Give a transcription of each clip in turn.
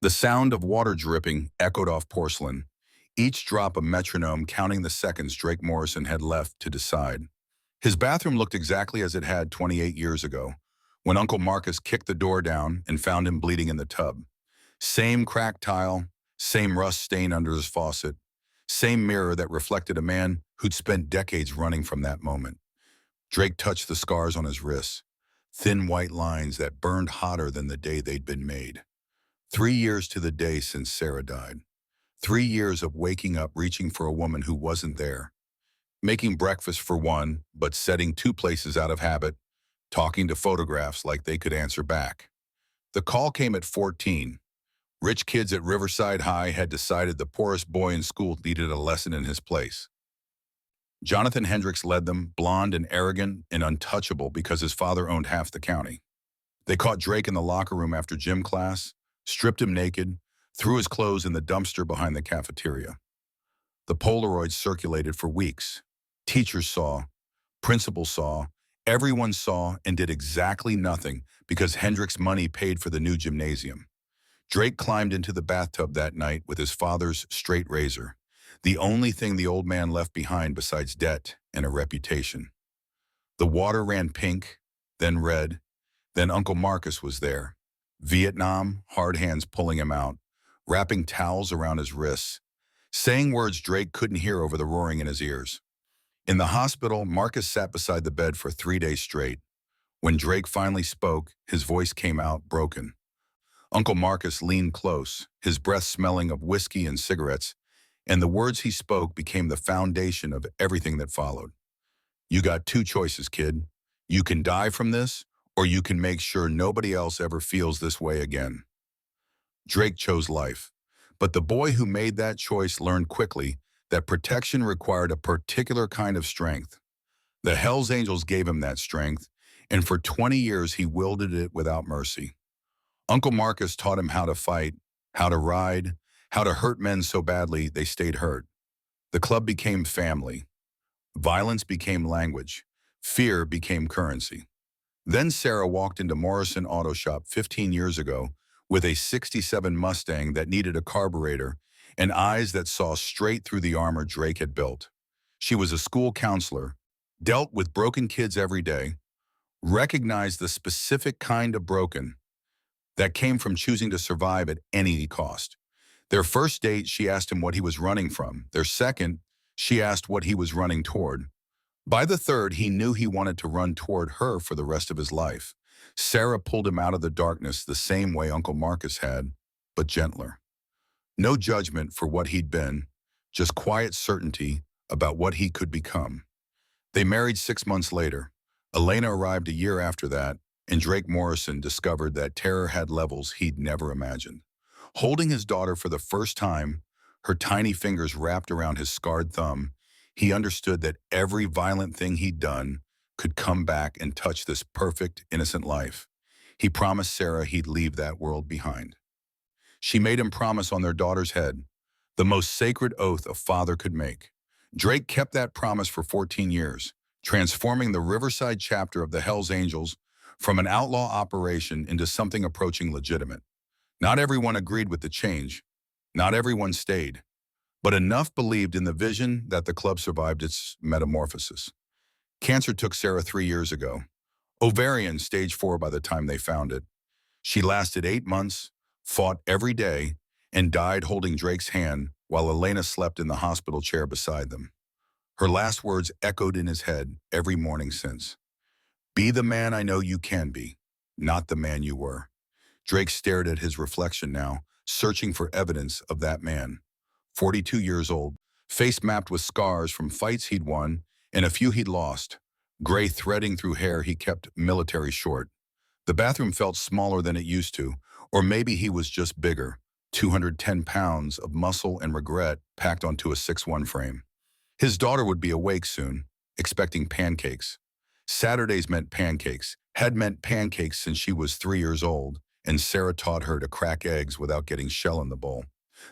The sound of water dripping echoed off porcelain, each drop a metronome counting the seconds Drake Morrison had left to decide. His bathroom looked exactly as it had 28 years ago, when Uncle Marcus kicked the door down and found him bleeding in the tub. Same cracked tile, same rust stain under his faucet, same mirror that reflected a man who'd spent decades running from that moment. Drake touched the scars on his wrists, thin white lines that burned hotter than the day they'd been made. 3 years to the day since Sarah died. 3 years of waking up reaching for a woman who wasn't there. Making breakfast for one, but setting two places out of habit, talking to photographs like they could answer back. The call came at 14. Rich kids at Riverside High had decided the poorest boy in school needed a lesson in his place. Jonathan Hendricks led them, blonde and arrogant and untouchable because his father owned half the county. They caught Drake in the locker room after gym class, stripped him naked, threw his clothes in the dumpster behind the cafeteria. The Polaroids circulated for weeks. Teachers saw, principals saw, everyone saw and did exactly nothing because Hendricks' money paid for the new gymnasium. Drake climbed into the bathtub that night with his father's straight razor, the only thing the old man left behind besides debt and a reputation. The water ran pink, then red, then Uncle Marcus was there. Vietnam, hard hands pulling him out, wrapping towels around his wrists, saying words Drake couldn't hear over the roaring in his ears. In the hospital, Marcus sat beside the bed for 3 days straight. When Drake finally spoke, his voice came out broken. Uncle Marcus leaned close, his breath smelling of whiskey and cigarettes, and the words he spoke became the foundation of everything that followed. You got two choices, kid. You can die from this, or you can make sure nobody else ever feels this way again. Drake chose life, but the boy who made that choice learned quickly that protection required a particular kind of strength. The Hells Angels gave him that strength, and for 20 years he wielded it without mercy. Uncle Marcus taught him how to fight, how to ride, how to hurt men so badly they stayed hurt. The club became family. Violence became language. Fear became currency. Then Sarah walked into Morrison Auto Shop 15 years ago with a '67 Mustang that needed a carburetor and eyes that saw straight through the armor Drake had built. She was a school counselor, dealt with broken kids every day, recognized the specific kind of broken that came from choosing to survive at any cost. Their first date, she asked him what he was running from. Their second, she asked what he was running toward. By the third, he knew he wanted to run toward her for the rest of his life. Sarah pulled him out of the darkness the same way Uncle Marcus had, but gentler. No judgment for what he'd been, just quiet certainty about what he could become. They married 6 months later. Elena arrived a year after that, and Drake Morrison discovered that terror had levels he'd never imagined. Holding his daughter for the first time, her tiny fingers wrapped around his scarred thumb, he understood that every violent thing he'd done could come back and touch this perfect, innocent life. He promised Sarah he'd leave that world behind. She made him promise on their daughter's head, the most sacred oath a father could make. Drake kept that promise for 14 years, transforming the Riverside chapter of the Hells Angels from an outlaw operation into something approaching legitimate. Not everyone agreed with the change. Not everyone stayed. But enough believed in the vision that the club survived its metamorphosis. Cancer took Sarah 3 years ago. Ovarian, stage 4 by the time they found it. She lasted 8 months, fought every day, and died holding Drake's hand while Elena slept in the hospital chair beside them. Her last words echoed in his head every morning since. Be the man I know you can be, not the man you were. Drake stared at his reflection now, searching for evidence of that man. 42 years old, face mapped with scars from fights he'd won and a few he'd lost, gray threading through hair he kept military short. The bathroom felt smaller than it used to, or maybe he was just bigger, 210 pounds of muscle and regret packed onto a 6'1" frame. His daughter would be awake soon, expecting pancakes. Saturdays meant pancakes, had meant pancakes since she was 3 years old, and Sarah taught her to crack eggs without getting shell in the bowl.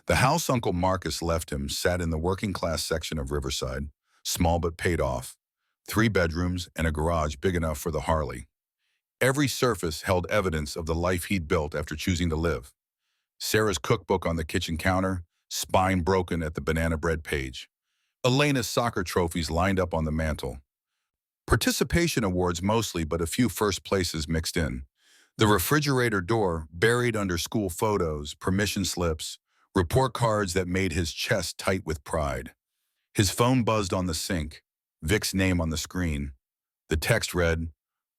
The house Uncle Marcus left him sat in the working-class section of Riverside, small but paid off, 3 bedrooms and a garage big enough for the Harley. Every surface held evidence of the life he'd built after choosing to live. Sarah's cookbook on the kitchen counter, spine broken at the banana bread page. Elena's soccer trophies lined up on the mantel. Participation awards mostly, but a few first places mixed in. The refrigerator door buried under school photos, permission slips, report cards that made his chest tight with pride. His phone buzzed on the sink, Vic's name on the screen. The text read,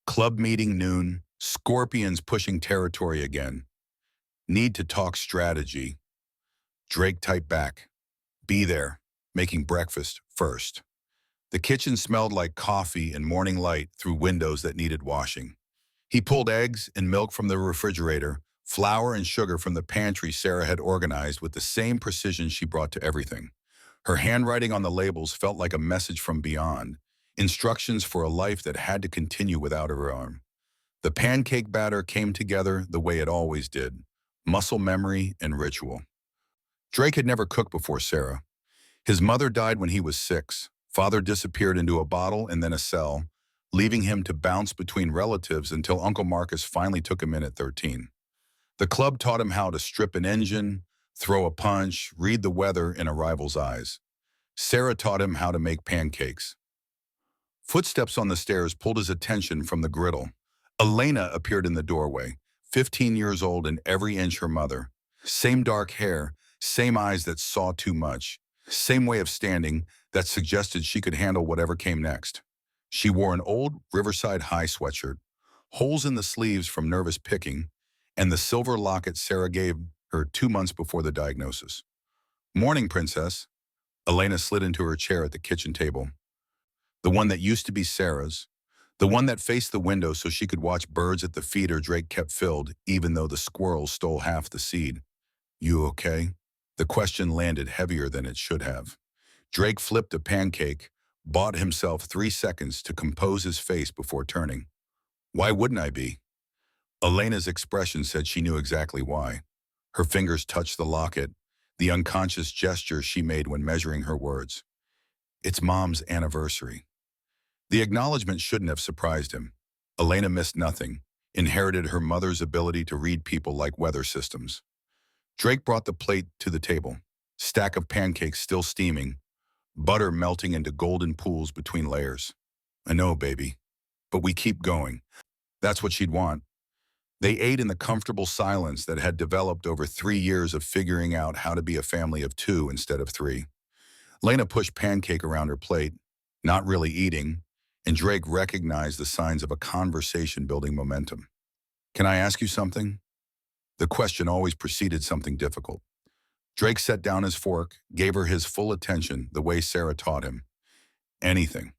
"Club meeting noon, Scorpions pushing territory again. Need to talk strategy." Drake typed back, "Be there, making breakfast first." The kitchen smelled like coffee and morning light through windows that needed washing. He pulled eggs and milk from the refrigerator, flour and sugar from the pantry Sarah had organized with the same precision she brought to everything. Her handwriting on the labels felt like a message from beyond, instructions for a life that had to continue without her arm. The pancake batter came together the way it always did, muscle memory and ritual. Drake had never cooked before Sarah. His mother died when he was 6. Father disappeared into a bottle and then a cell, leaving him to bounce between relatives until Uncle Marcus finally took him in at 13. The club taught him how to strip an engine, throw a punch, read the weather in a rival's eyes. Sarah taught him how to make pancakes. Footsteps on the stairs pulled his attention from the griddle. Elena appeared in the doorway, 15 years old and every inch her mother. Same dark hair, same eyes that saw too much, same way of standing that suggested she could handle whatever came next. She wore an old Riverside High sweatshirt, holes in the sleeves from nervous picking, and the silver locket Sarah gave her 2 months before the diagnosis. "Morning, Princess." Elena slid into her chair at the kitchen table. The one that used to be Sarah's. The one that faced the window so she could watch birds at the feeder Drake kept filled, even though the squirrels stole half the seed. "You okay?" The question landed heavier than it should have. Drake flipped a pancake, bought himself 3 seconds to compose his face before turning. "Why wouldn't I be?" Elena's expression said she knew exactly why. Her fingers touched the locket, the unconscious gesture she made when measuring her words. "It's Mom's anniversary." The acknowledgement shouldn't have surprised him. Elena missed nothing, inherited her mother's ability to read people like weather systems. Drake brought the plate to the table, stack of pancakes still steaming, butter melting into golden pools between layers. "I know, baby, but we keep going." That's what she'd want. They ate in the comfortable silence that had developed over 3 years of figuring out how to be a family of 2 instead of 3. Lena pushed pancake around her plate, not really eating, and Drake recognized the signs of a conversation building momentum. "Can I ask you something?" The question always preceded something difficult. Drake set down his fork, gave her his full attention the way Sarah taught him. "Anything."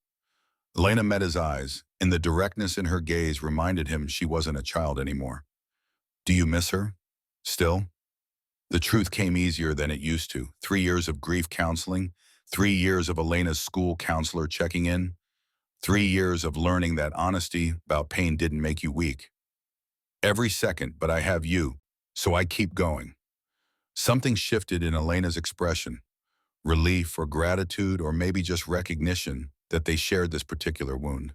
Elena met his eyes, and the directness in her gaze reminded him she wasn't a child anymore. "Do you miss her? Still?" The truth came easier than it used to. 3 years of grief counseling, 3 years of Elena's school counselor checking in, 3 years of learning that honesty about pain didn't make you weak. "Every second, but I have you, so I keep going." Something shifted in Elena's expression, relief or gratitude or maybe just recognition that they shared this particular wound.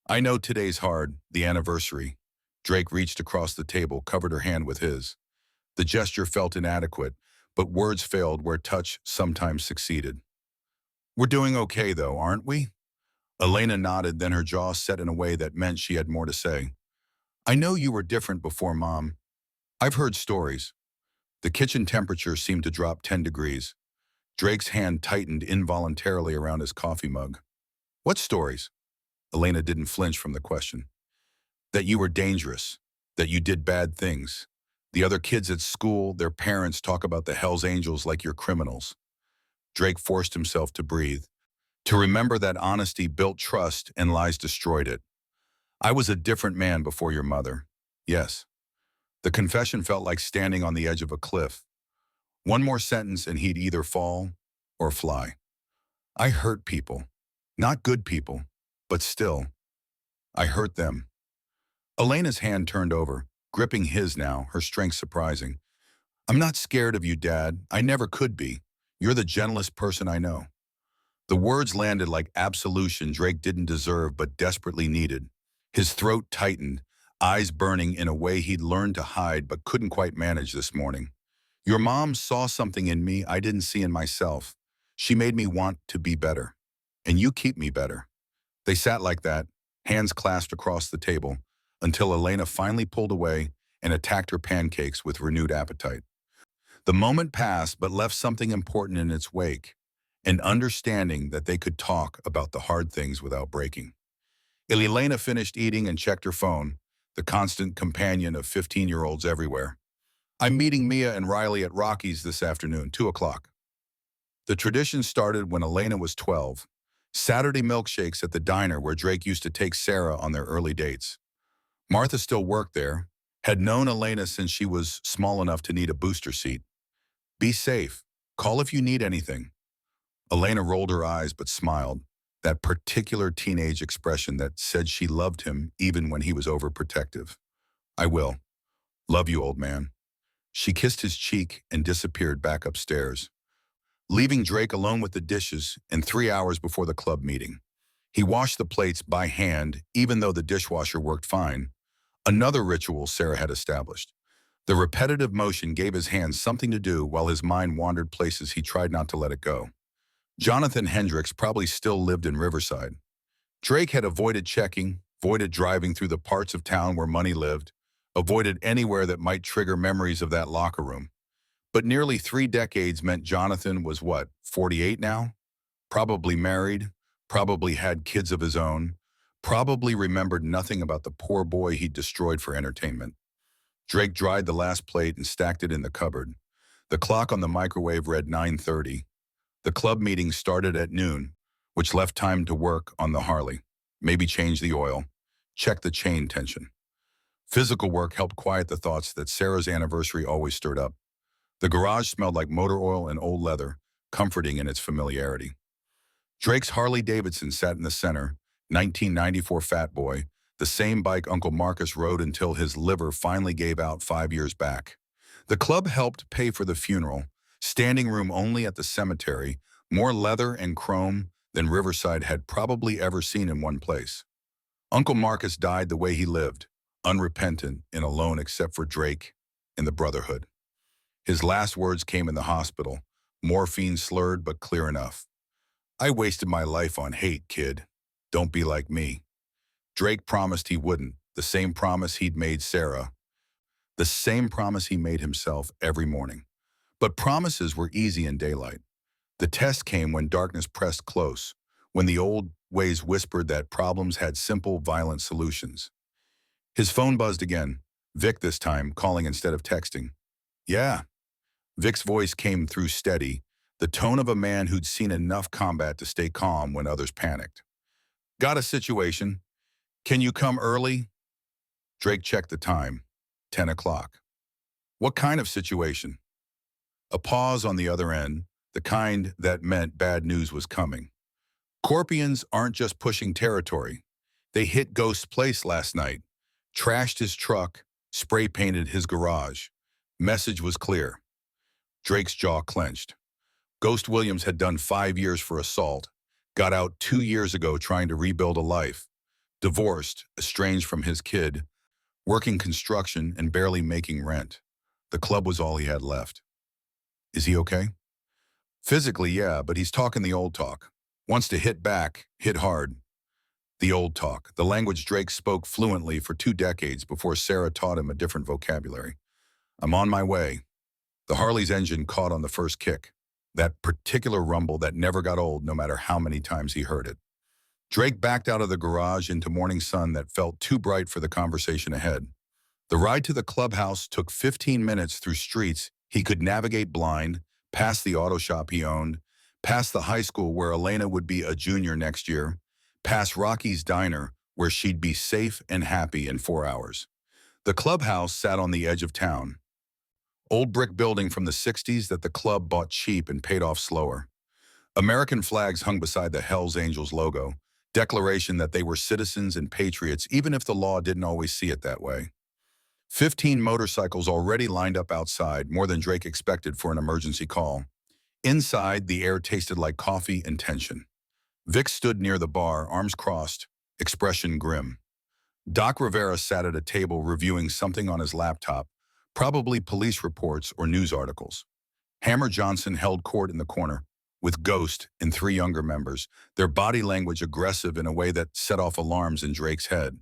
"I know today's hard, the anniversary." Drake reached across the table, covered her hand with his. The gesture felt inadequate, but words failed where touch sometimes succeeded. "We're doing okay, though, aren't we?" Elena nodded, then her jaw set in a way that meant she had more to say. "I know you were different before, Mom. I've heard stories." The kitchen temperature seemed to drop 10 degrees. Drake's hand tightened involuntarily around his coffee mug. "What stories?" Elena didn't flinch from the question. "That you were dangerous, that you did bad things. The other kids at school, their parents talk about the Hells Angels like you're criminals." Drake forced himself to breathe, to remember that honesty built trust and lies destroyed it. "I was a different man before your mother." Yes. The confession felt like standing on the edge of a cliff. One more sentence and he'd either fall or fly. "I hurt people. Not good people, but still. I hurt them." Elena's hand turned over, gripping his now, her strength surprising. "I'm not scared of you, Dad. I never could be. You're the gentlest person I know." The words landed like absolution Drake didn't deserve but desperately needed. His throat tightened. eyes burning in a way he'd learned to hide but couldn't quite manage this morning. Your mom saw something in me I didn't see in myself. She made me want to be better. And you keep me better. They sat like that, hands clasped across the table, until Elena finally pulled away and attacked her pancakes with renewed appetite. The moment passed but left something important in its wake, an understanding that they could talk about the hard things without breaking. Elena finished eating and checked her phone, the constant companion of 15-year-olds everywhere. I'm meeting Mia and Riley at Rocky's this afternoon, 2 o'clock. The tradition started when Elena was 12. Saturday milkshakes at the diner where Drake used to take Sarah on their early dates. Martha still worked there, had known Elena since she was small enough to need a booster seat. Be safe. Call if you need anything. Elena rolled her eyes but smiled, that particular teenage expression that said she loved him even when he was overprotective. I will. Love you, old man. She kissed his cheek and disappeared back upstairs, leaving Drake alone with the dishes and 3 hours before the club meeting. He washed the plates by hand, even though the dishwasher worked fine, another ritual Sarah had established. The repetitive motion gave his hands something to do while his mind wandered places he tried not to let it go. Jonathan Hendricks probably still lived in Riverside. Drake had avoided checking, avoided driving through the parts of town where money lived, avoided anywhere that might trigger memories of that locker room. But nearly 3 decades meant Jonathan was what, 48 now? Probably married, probably had kids of his own, probably remembered nothing about the poor boy he'd destroyed for entertainment. Drake dried the last plate and stacked it in the cupboard. The clock on the microwave read 9:30. The club meeting started at noon, which left time to work on the Harley, maybe change the oil, check the chain tension. Physical work helped quiet the thoughts that Sarah's anniversary always stirred up. The garage smelled like motor oil and old leather, comforting in its familiarity. Drake's Harley-Davidson sat in the center, 1994 Fat Boy, the same bike Uncle Marcus rode until his liver finally gave out 5 years back. The club helped pay for the funeral, standing room only at the cemetery, more leather and chrome than Riverside had probably ever seen in one place. Uncle Marcus died the way he lived, unrepentant and alone except for Drake and the Brotherhood. His last words came in the hospital, morphine slurred but clear enough. I wasted my life on hate, kid. Don't be like me. Drake promised he wouldn't, the same promise he'd made Sarah, the same promise he made himself every morning. But promises were easy in daylight. The test came when darkness pressed close, when the old ways whispered that problems had simple, violent solutions. His phone buzzed again, Vic this time, calling instead of texting. Yeah. Vic's voice came through steady, the tone of a man who'd seen enough combat to stay calm when others panicked. Got a situation. Can you come early? Drake checked the time. 10 o'clock. What kind of situation? A pause on the other end, the kind that meant bad news was coming. Corpians aren't just pushing territory. They hit Ghost's place last night, trashed his truck, spray-painted his garage. Message was clear. Drake's jaw clenched. Ghost Williams had done 5 years for assault, got out 2 years ago trying to rebuild a life, divorced, estranged from his kid, working construction and barely making rent. The club was all he had left. Is he okay? Physically, yeah, but he's talking the old talk. Wants to hit back, hit hard. The old talk, the language Drake spoke fluently for 2 decades before Sarah taught him a different vocabulary. I'm on my way. The Harley's engine caught on the first kick, that particular rumble that never got old no matter how many times he heard it. Drake backed out of the garage into morning sun that felt too bright for the conversation ahead. The ride to the clubhouse took 15 minutes through streets he could navigate blind, past the auto shop he owned, past the high school where Elena would be a junior next year, past Rocky's diner where she'd be safe and happy in 4 hours. The clubhouse sat on the edge of town. Old brick building from the 60s that the club bought cheap and paid off slower. American flags hung beside the Hells Angels logo, declaration that they were citizens and patriots even if the law didn't always see it that way. 15 motorcycles already lined up outside, more than Drake expected for an emergency call. Inside, the air tasted like coffee and tension. Vic stood near the bar, arms crossed, expression grim. Doc Rivera sat at a table reviewing something on his laptop, probably police reports or news articles. Hammer Johnson held court in the corner, with Ghost and three younger members, their body language aggressive in a way that set off alarms in Drake's head.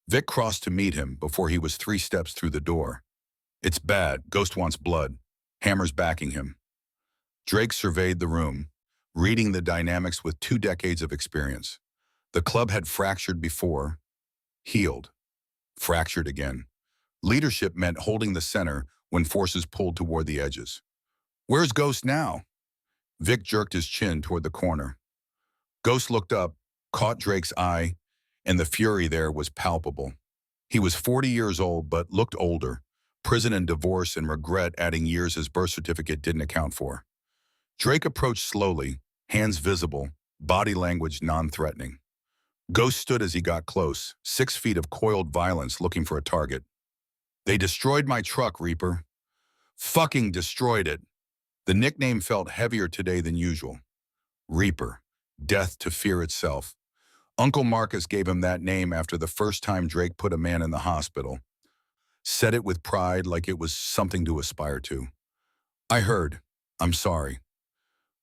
Vic crossed to meet him before he was 3 steps through the door. It's bad. Ghost wants blood. Hammer's backing him. Drake surveyed the room, reading the dynamics with 2 decades of experience. The club had fractured before, healed, fractured again. Leadership meant holding the center when forces pulled toward the edges. Where's Ghost now? Vic jerked his chin toward the corner. Ghost looked up, caught Drake's eye, and the fury there was palpable. He was 40 years old but looked older, prison and divorce and regret adding years his birth certificate didn't account for. Drake approached slowly, hands visible, body language non-threatening. Ghost stood as he got close, 6 feet of coiled violence looking for a target. They destroyed my truck, Reaper. Fucking destroyed it. The nickname felt heavier today than usual. Reaper, death to fear itself. Uncle Marcus gave him that name after the first time Drake put a man in the hospital. Said it with pride like it was something to aspire to. I heard. I'm sorry.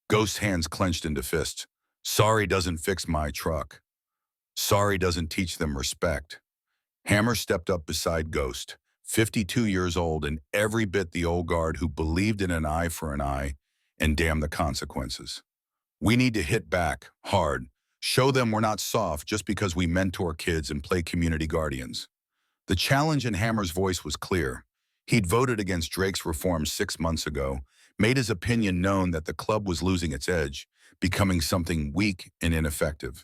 Ghost's hands clenched into fists. Sorry doesn't fix my truck. Sorry doesn't teach them respect. Hammer stepped up beside Ghost, 52 years old and every bit the old guard who believed in an eye for an eye and damn the consequences. We need to hit back, hard, show them we're not soft just because we mentor kids and play community guardians. The challenge in Hammer's voice was clear. He'd voted against Drake's reforms 6 months ago, made his opinion known that the club was losing its edge, becoming something weak and ineffective.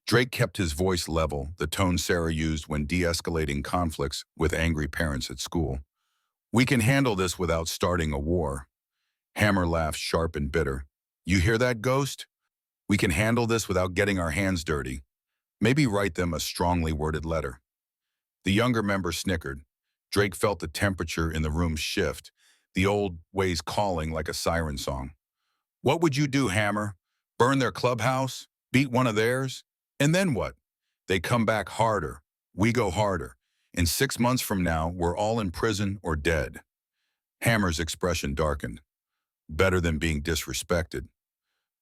Drake kept his voice level, the tone Sarah used when de-escalating conflicts with angry parents at school. We can handle this without starting a war. Hammer laughed sharp and bitter. You hear that, Ghost? We can handle this without getting our hands dirty. Maybe write them a strongly worded letter. The younger member snickered. Drake felt the temperature in the room shift, the old ways calling like a siren song. What would you do, Hammer? Burn their clubhouse? Beat one of theirs? And then what? They come back harder. We go harder. In 6 months from now, we're all in prison or dead. Hammer's expression darkened. Better than being disrespected.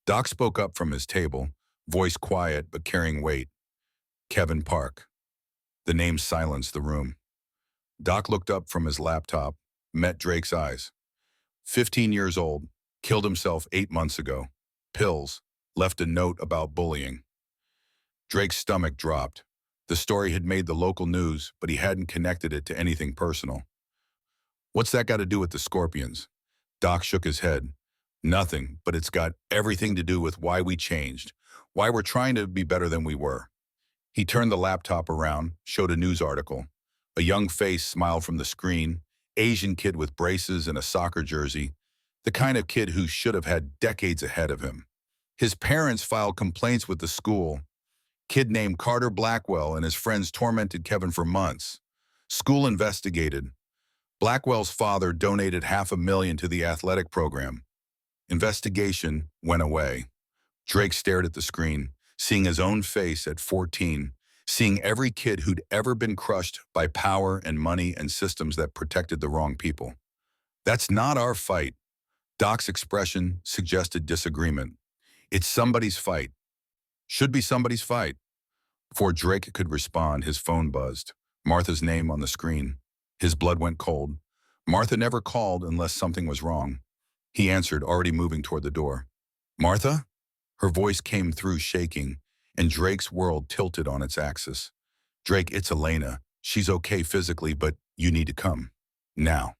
Doc spoke up from his table, voice quiet but carrying weight. Kevin Park. The name silenced the room. Doc looked up from his laptop, met Drake's eyes. 15 years old, killed himself 8 months ago. Pills, left a note about bullying. Drake's stomach dropped. The story had made the local news, but he hadn't connected it to anything personal. What's that got to do with the Scorpions? Doc shook his head. Nothing, but it's got everything to do with why we changed, why we're trying to be better than we were. He turned the laptop around, showed a news article. A young face smiled from the screen, Asian kid with braces and a soccer jersey, the kind of kid who should have had decades ahead of him. His parents filed complaints with the school. Kid named Carter Blackwell and his friends tormented Kevin for months. School investigated. Blackwell's father donated $500,000 to the athletic program. Investigation went away. Drake stared at the screen, seeing his own face at 14, seeing every kid who'd ever been crushed by power and money and systems that protected the wrong people. That's not our fight. Doc's expression suggested disagreement. It's somebody's fight. Should be somebody's fight. Before Drake could respond, his phone buzzed. Martha's name on the screen. His blood went cold. Martha never called unless something was wrong. He answered, already moving toward the door. Martha? Her voice came through shaking, and Drake's world tilted on its axis. Drake, it's Elena. She's okay physically, but you need to come. Now.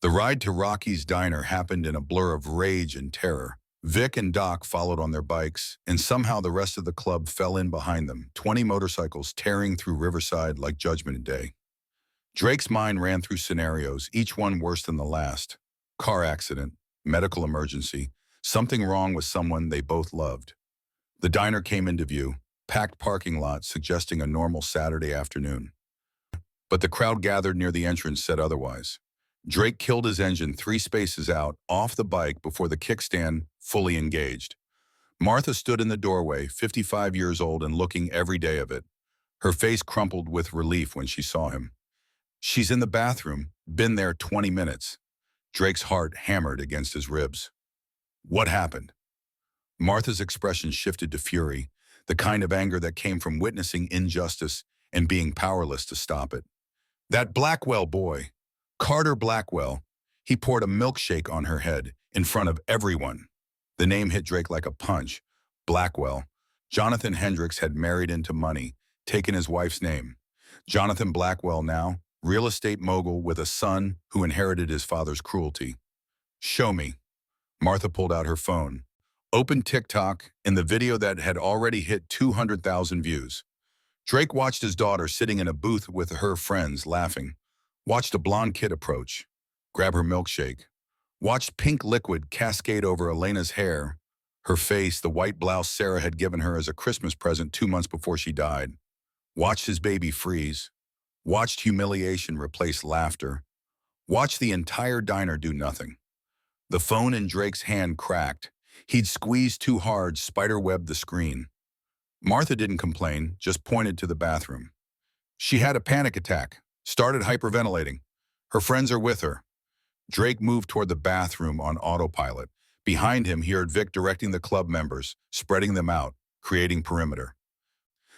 The ride to Rocky's diner happened in a blur of rage and terror. Vic and Doc followed on their bikes, and somehow the rest of the club fell in behind them, 20 motorcycles tearing through Riverside like Judgment Day. Drake's mind ran through scenarios, each one worse than the last. Car accident, medical emergency, something wrong with someone they both loved. The diner came into view, packed parking lot suggesting a normal Saturday afternoon. But the crowd gathered near the entrance said otherwise. Drake killed his engine 3 spaces out, off the bike before the kickstand fully engaged. Martha stood in the doorway, 55 years old and looking every day of it. Her face crumpled with relief when she saw him. She's in the bathroom, been there 20 minutes. Drake's heart hammered against his ribs. What happened? Martha's expression shifted to fury, the kind of anger that came from witnessing injustice and being powerless to stop it. That Blackwell boy, Carter Blackwell, he poured a milkshake on her head in front of everyone. The name hit Drake like a punch. Blackwell. Jonathan Hendricks had married into money, taken his wife's name. Jonathan Blackwell now, real estate mogul with a son who inherited his father's cruelty. Show me. Martha pulled out her phone, opened TikTok, and the video that had already hit 200,000 views. Drake watched his daughter sitting in a booth with her friends laughing, watched a blonde kid approach, grab her milkshake, watched pink liquid cascade over Elena's hair, her face, the white blouse Sarah had given her as a Christmas present 2 months before she died, watched his baby freeze, watched humiliation replace laughter, watched the entire diner do nothing. The phone in Drake's hand cracked. He'd squeezed too hard, spiderwebbed the screen. Martha didn't complain, just pointed to the bathroom. She had a panic attack, started hyperventilating. Her friends are with her. Drake moved toward the bathroom on autopilot. Behind him, he heard Vic directing the club members, spreading them out, creating perimeter.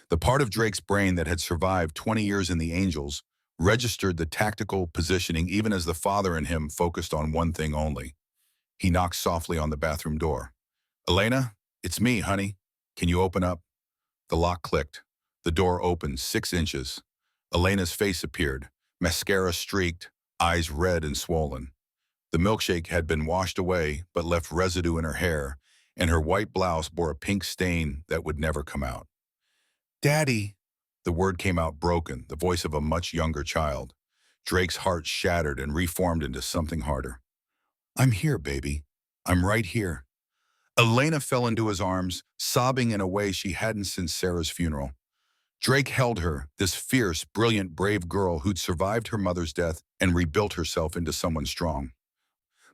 The part of Drake's brain that had survived 20 years in the Angels registered the tactical positioning even as the father in him focused on one thing only. He knocked softly on the bathroom door. Elena, it's me, honey. Can you open up? The lock clicked. The door opened 6 inches. Elena's face appeared, mascara streaked, eyes red and swollen. The milkshake had been washed away but left residue in her hair, and her white blouse bore a pink stain that would never come out. Daddy! The word came out broken, the voice of a much younger child. Drake's heart shattered and reformed into something harder. I'm here, baby. I'm right here. Elena fell into his arms, sobbing in a way she hadn't since Sarah's funeral. Drake held her, this fierce, brilliant, brave girl who'd survived her mother's death and rebuilt herself into someone strong.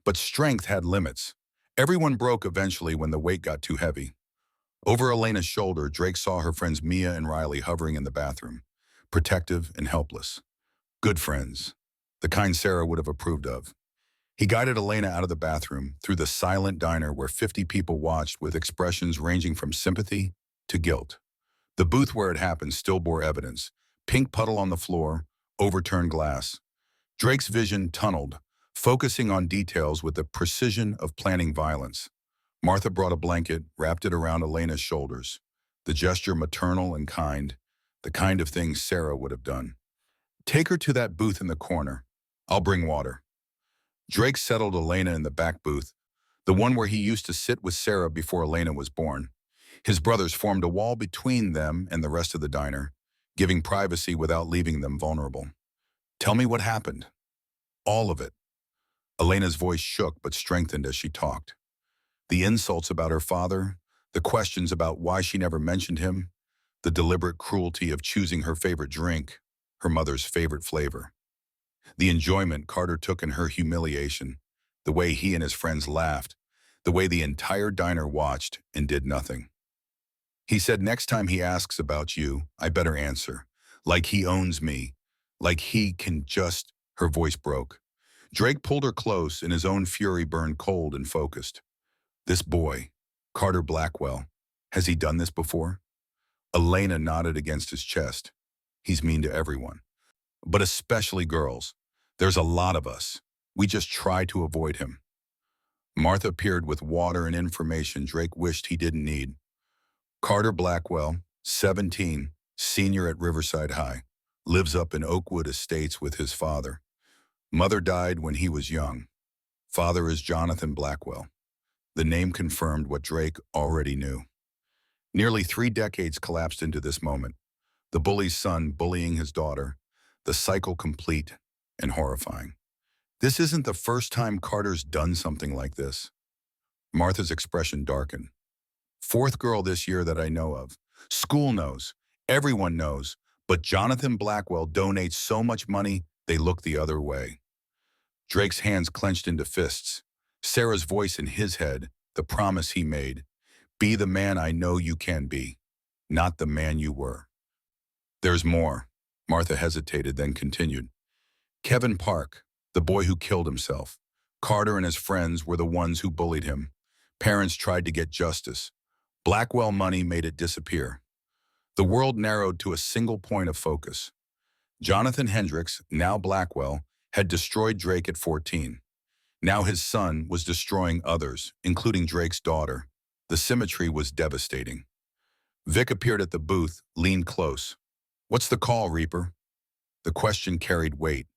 But strength had limits. Everyone broke eventually when the weight got too heavy. Over Elena's shoulder, Drake saw her friends Mia and Riley hovering in the bathroom, protective and helpless. Good friends, the kind Sarah would have approved of. He guided Elena out of the bathroom, through the silent diner where 50 people watched with expressions ranging from sympathy to guilt. The booth where it happened still bore evidence. Pink puddle on the floor, overturned glass. Drake's vision tunneled, focusing on details with the precision of planning violence. Martha brought a blanket, wrapped it around Elena's shoulders. The gesture maternal and kind, the kind of thing Sarah would have done. Take her to that booth in the corner. I'll bring water. Drake settled Elena in the back booth, the one where he used to sit with Sarah before Elena was born. His brothers formed a wall between them and the rest of the diner, giving privacy without leaving them vulnerable. Tell me what happened. All of it. Elena's voice shook but strengthened as she talked. The insults about her father, the questions about why she never mentioned him, the deliberate cruelty of choosing her favorite drink, her mother's favorite flavor. The enjoyment Carter took in her humiliation, the way he and his friends laughed, the way the entire diner watched and did nothing. He said next time he asks about you, I better answer. Like he owns me. Like he can just... Her voice broke. Drake pulled her close and his own fury burned cold and focused. This boy, Carter Blackwell, has he done this before? Elena nodded against his chest. He's mean to everyone, but especially girls. There's a lot of us. We just try to avoid him. Martha appeared with water and information Drake wished he didn't need. Carter Blackwell, 17, senior at Riverside High, lives up in Oakwood Estates with his father. Mother died when he was young. Father is Jonathan Blackwell. The name confirmed what Drake already knew. Nearly 3 decades collapsed into this moment. The bully's son bullying his daughter, the cycle complete and horrifying. This isn't the first time Carter's done something like this. Martha's expression darkened. 4th girl this year that I know of. School knows. Everyone knows. But Jonathan Blackwell donates so much money, they look the other way. Drake's hands clenched into fists. Sarah's voice in his head, the promise he made. Be the man I know you can be, not the man you were. There's more. Martha hesitated, then continued. Kevin Park, the boy who killed himself. Carter and his friends were the ones who bullied him. Parents tried to get justice. Blackwell money made it disappear. The world narrowed to a single point of focus. Jonathan Hendricks, now Blackwell, had destroyed Drake at 14. Now his son was destroying others, including Drake's daughter. The symmetry was devastating. Vic appeared at the booth, leaned close. What's the call, Reaper? The question carried weight.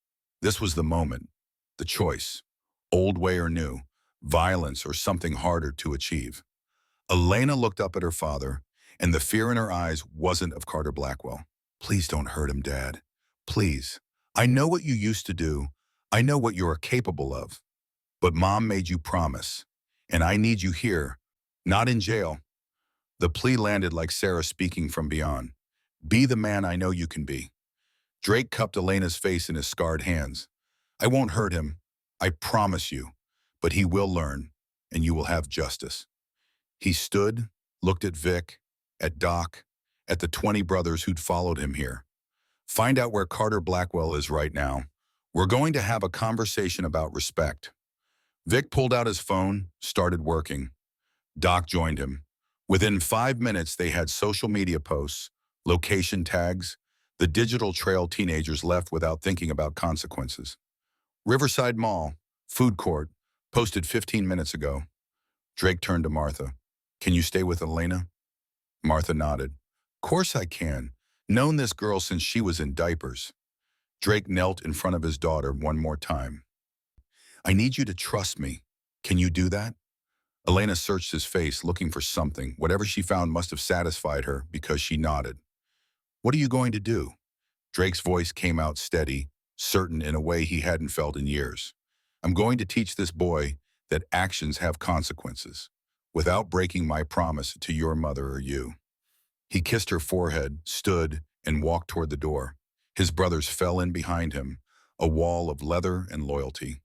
This was the moment, the choice. Old way or new, violence or something harder to achieve. Elena looked up at her father, and the fear in her eyes wasn't of Carter Blackwell. Please don't hurt him, Dad. Please. I know what you used to do. I know what you are capable of. But Mom made you promise, and I need you here, not in jail. The plea landed like Sarah speaking from beyond. Be the man I know you can be. Drake cupped Elena's face in his scarred hands. I won't hurt him, I promise you, but he will learn, and you will have justice. He stood, looked at Vic, at Doc, at the 20 brothers who'd followed him here. Find out where Carter Blackwell is right now. We're going to have a conversation about respect. Vic pulled out his phone, started working. Doc joined him. Within 5 minutes, they had social media posts, location tags, the digital trail teenagers left without thinking about consequences. Riverside Mall, food court, posted 15 minutes ago. Drake turned to Martha. Can you stay with Elena? Martha nodded. Course I can. Known this girl since she was in diapers. Drake knelt in front of his daughter one more time. I need you to trust me. Can you do that? Elena searched his face, looking for something. Whatever she found must have satisfied her because she nodded. What are you going to do? Drake's voice came out steady, certain in a way he hadn't felt in years. I'm going to teach this boy that actions have consequences, without breaking my promise to your mother or you. He kissed her forehead, stood, and walked toward the door. His brothers fell in behind him, a wall of leather and loyalty.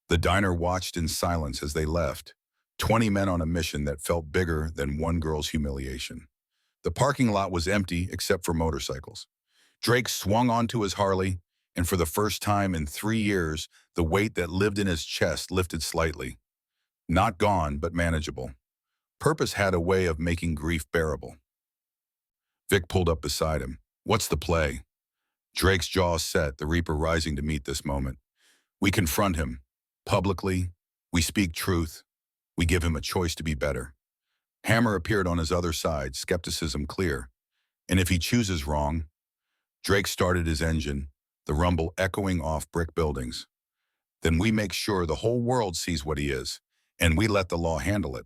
The diner watched in silence as they left, 20 men on a mission that felt bigger than one girl's humiliation. The parking lot was empty except for motorcycles. Drake swung onto his Harley, and for the first time in 3 years, the weight that lived in his chest lifted slightly. Not gone, but manageable. Purpose had a way of making grief bearable. Vic pulled up beside him. What's the play? Drake's jaw set, the Reaper rising to meet this moment. We confront him. Publicly, we speak truth. We give him a choice to be better. Hammer appeared on his other side, skepticism clear. And if he chooses wrong? Drake started his engine, the rumble echoing off brick buildings. Then we make sure the whole world sees what he is, and we let the law handle it.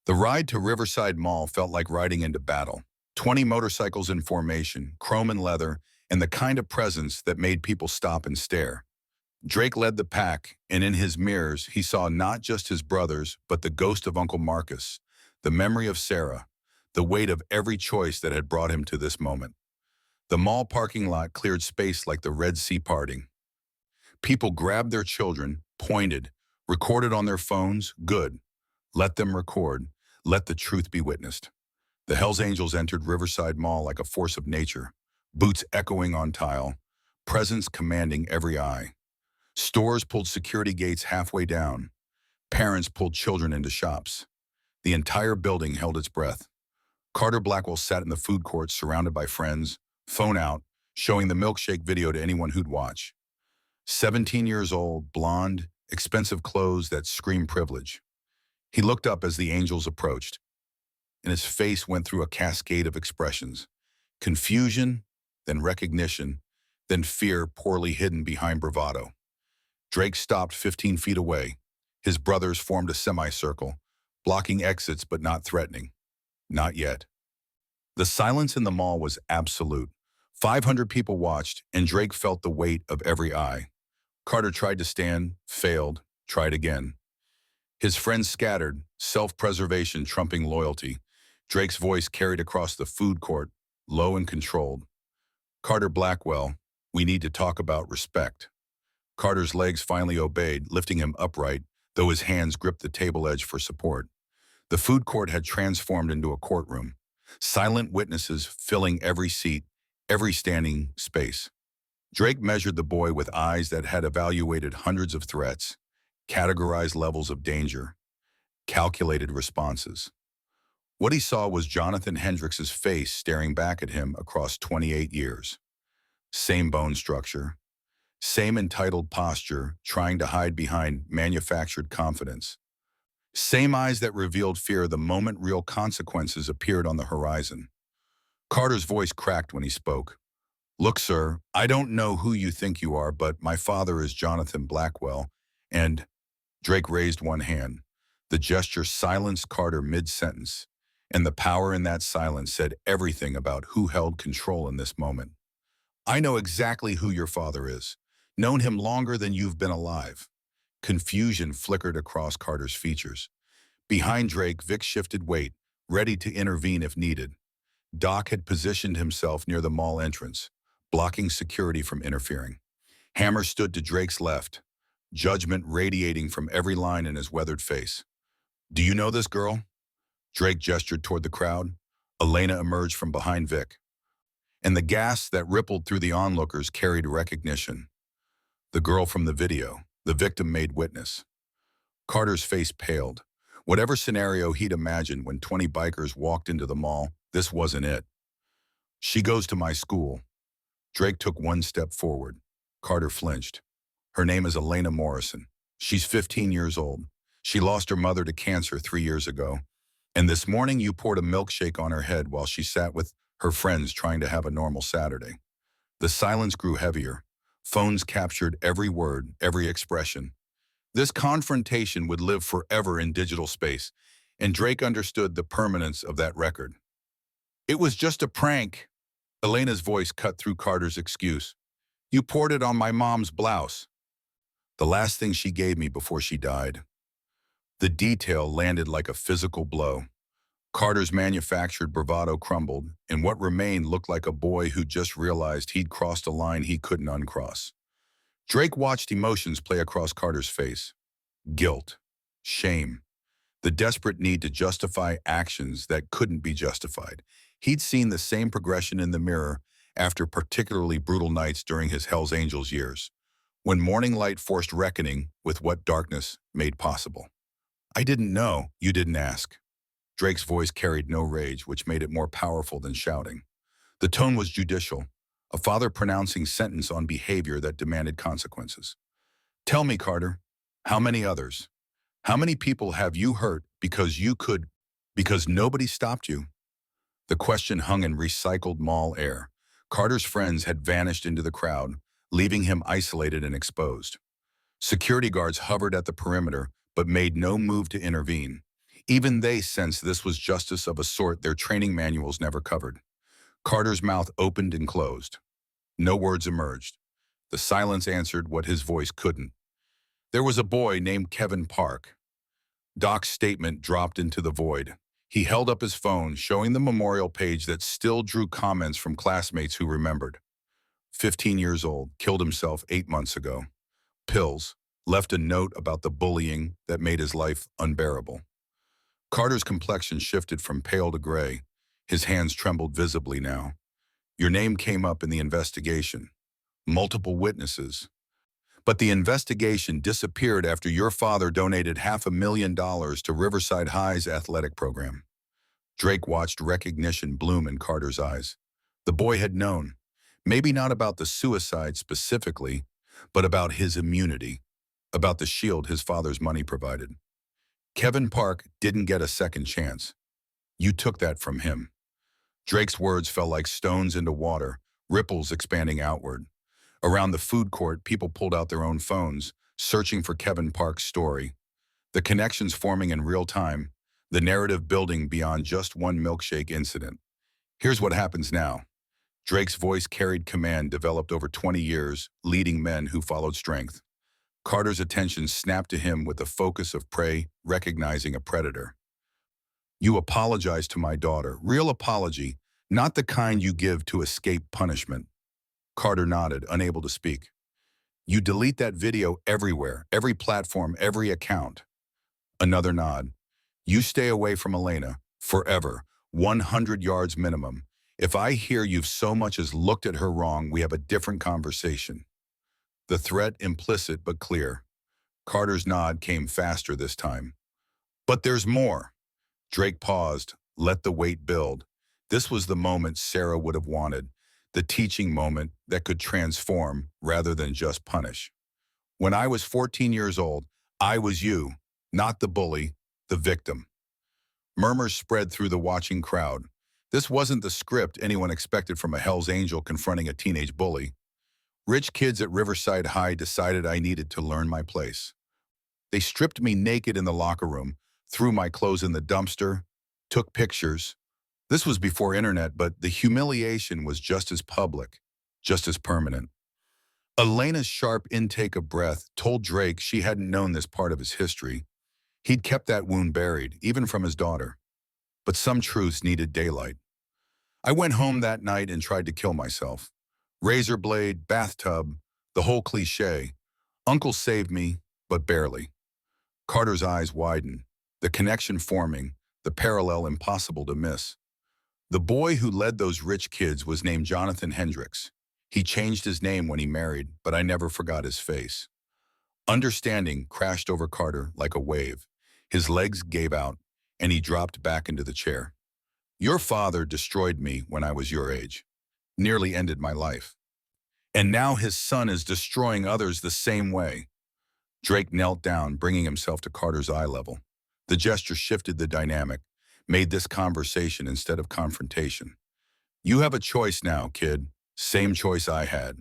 The ride to Riverside Mall felt like riding into battle. 20 motorcycles in formation, chrome and leather, and the kind of presence that made people stop and stare. Drake led the pack, and in his mirrors, he saw not just his brothers, but the ghost of Uncle Marcus, the memory of Sarah, the weight of every choice that had brought him to this moment. The mall parking lot cleared space like the Red Sea parting. People grabbed their children, pointed, recorded on their phones. Good. Let them record. Let the truth be witnessed. The Hells Angels entered Riverside Mall like a force of nature, boots echoing on tile, presence commanding every eye. Stores pulled security gates halfway down. Parents pulled children into shops. The entire building held its breath. Carter Blackwell sat in the food court surrounded by friends, phone out, showing the milkshake video to anyone who'd watch. 17 years old, blonde, expensive clothes that screamed privilege. He looked up as the angels approached, and his face went through a cascade of expressions. Confusion, then recognition, then fear poorly hidden behind bravado. Drake stopped 15 feet away. His brothers formed a semicircle, blocking exits but not threatening. Not yet. The silence in the mall was absolute. 500 people watched, and Drake felt the weight of every eye. Carter tried to stand, failed, tried again. His friends scattered, self-preservation trumping loyalty. Drake's voice carried across the food court, low and controlled. Carter Blackwell, we need to talk about respect. Carter's legs finally obeyed, lifting him upright, though his hands gripped the table edge for support. The food court had transformed into a courtroom. Silent witnesses filling every seat, every standing space. Drake measured the boy with eyes that had evaluated hundreds of threats, categorized levels of danger, calculated responses. What he saw was Jonathan Hendricks's face staring back at him across 28 years. Same bone structure, same entitled posture, trying to hide behind manufactured confidence. Same eyes that revealed fear the moment real consequences appeared on the horizon. Carter's voice cracked when he spoke. "Look, sir, I don't know who you think you are, but my father is Jonathan Blackwell, and—" Drake raised one hand. The gesture silenced Carter mid-sentence, and the power in that silence said everything about who held control in this moment. "I know exactly who your father is. Known him longer than you've been alive." Confusion flickered across Carter's features. Behind Drake, Vic shifted weight, ready to intervene if needed. Doc had positioned himself near the mall entrance, blocking security from interfering. Hammer stood to Drake's left, judgment radiating from every line in his weathered face. "Do you know this girl?" Drake gestured toward the crowd. Elena emerged from behind Vic, and the gas that rippled through the onlookers carried recognition. The girl from the video, the victim made witness. Carter's face paled. Whatever scenario he'd imagined when 20 bikers walked into the mall, this wasn't it. "She goes to my school." Drake took one step forward. Carter flinched. "Her name is Elena Morrison. She's 15 years old. She lost her mother to cancer 3 years ago. And this morning you poured a milkshake on her head while she sat with her friends trying to have a normal Saturday." The silence grew heavier. Phones captured every word, every expression. This confrontation would live forever in digital space, and Drake understood the permanence of that record. "It was just a prank." Elena's voice cut through Carter's excuse. "You poured it on my mom's blouse. The last thing she gave me before she died." The detail landed like a physical blow. Carter's manufactured bravado crumbled, and what remained looked like a boy who just realized he'd crossed a line he couldn't uncross. Drake watched emotions play across Carter's face. Guilt, shame, the desperate need to justify actions that couldn't be justified. He'd seen the same progression in the mirror after particularly brutal nights during his Hell's Angels years, when morning light forced reckoning with what darkness made possible. "I didn't know, you didn't ask." Drake's voice carried no rage, which made it more powerful than shouting. The tone was judicial, a father pronouncing sentence on behavior that demanded consequences. "Tell me, Carter, how many others? How many people have you hurt because nobody stopped you?" The question hung in recycled mall air. Carter's friends had vanished into the crowd, leaving him isolated and exposed. Security guards hovered at the perimeter, but made no move to intervene. Even they sensed this was justice of a sort their training manuals never covered. Carter's mouth opened and closed. No words emerged. The silence answered what his voice couldn't. "There was a boy named Kevin Park." Doc's statement dropped into the void. He held up his phone, showing the memorial page that still drew comments from classmates who remembered. 15 years old, killed himself 8 months ago. Pills, left a note about the bullying that made his life unbearable. Carter's complexion shifted from pale to gray. His hands trembled visibly now. "Your name came up in the investigation. Multiple witnesses. But the investigation disappeared after your father donated $500,000 to Riverside High's athletic program." Drake watched recognition bloom in Carter's eyes. The boy had known, maybe not about the suicide specifically, but about his immunity, about the shield his father's money provided. "Kevin Park didn't get a second chance. You took that from him." Drake's words fell like stones into water, ripples expanding outward. Around the food court, people pulled out their own phones, searching for Kevin Park's story. The connections forming in real time, the narrative building beyond just one milkshake incident. "Here's what happens now." Drake's voice carried command developed over 20 years, leading men who followed strength. Carter's attention snapped to him with the focus of prey recognizing a predator. "You apologize to my daughter. Real apology, not the kind you give to escape punishment." Carter nodded, unable to speak. "You delete that video everywhere, every platform, every account." Another nod. "You stay away from Elena, forever, 100 yards minimum. If I hear you've so much as looked at her wrong, we have a different conversation. The threat implicit but clear. Carter's nod came faster this time. But there's more. Drake paused, let the weight build. This was the moment Sarah would have wanted, the teaching moment that could transform rather than just punish. When I was 14 years old, I was you, not the bully, the victim. Murmurs spread through the watching crowd. This wasn't the script anyone expected from a Hell's Angel confronting a teenage bully. Rich kids at Riverside High decided I needed to learn my place. They stripped me naked in the locker room, threw my clothes in the dumpster, took pictures. This was before internet, but the humiliation was just as public, just as permanent. Elena's sharp intake of breath told Drake she hadn't known this part of his history. He'd kept that wound buried, even from his daughter. But some truths needed daylight. I went home that night and tried to kill myself. Razor blade, bathtub, the whole cliche. Uncle saved me, but barely. Carter's eyes widened, the connection forming, the parallel impossible to miss. The boy who led those rich kids was named Jonathan Hendricks. He changed his name when he married, but I never forgot his face. Understanding crashed over Carter like a wave. His legs gave out, and he dropped back into the chair. Your father destroyed me when I was your age, nearly ended my life. And now his son is destroying others the same way. Drake knelt down, bringing himself to Carter's eye level. The gesture shifted the dynamic, made this conversation instead of confrontation. You have a choice now, kid. Same choice I had.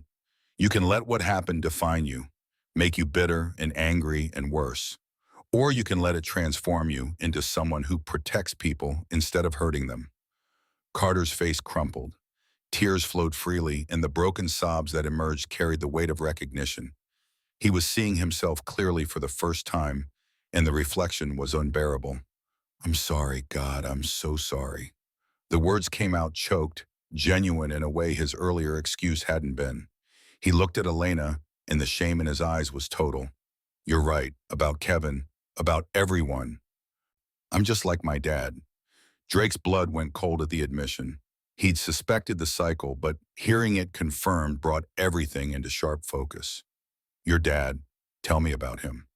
You can let what happened define you, make you bitter and angry and worse. Or you can let it transform you into someone who protects people instead of hurting them. Carter's face crumpled. Tears flowed freely, and the broken sobs that emerged carried the weight of recognition. He was seeing himself clearly for the first time, and the reflection was unbearable. I'm sorry, God, I'm so sorry. The words came out choked, genuine in a way his earlier excuse hadn't been. He looked at Elena, and the shame in his eyes was total. You're right, about Kevin, about everyone. I'm just like my dad. Drake's blood went cold at the admission. He'd suspected the cycle, but hearing it confirmed brought everything into sharp focus. Your dad, tell me about him.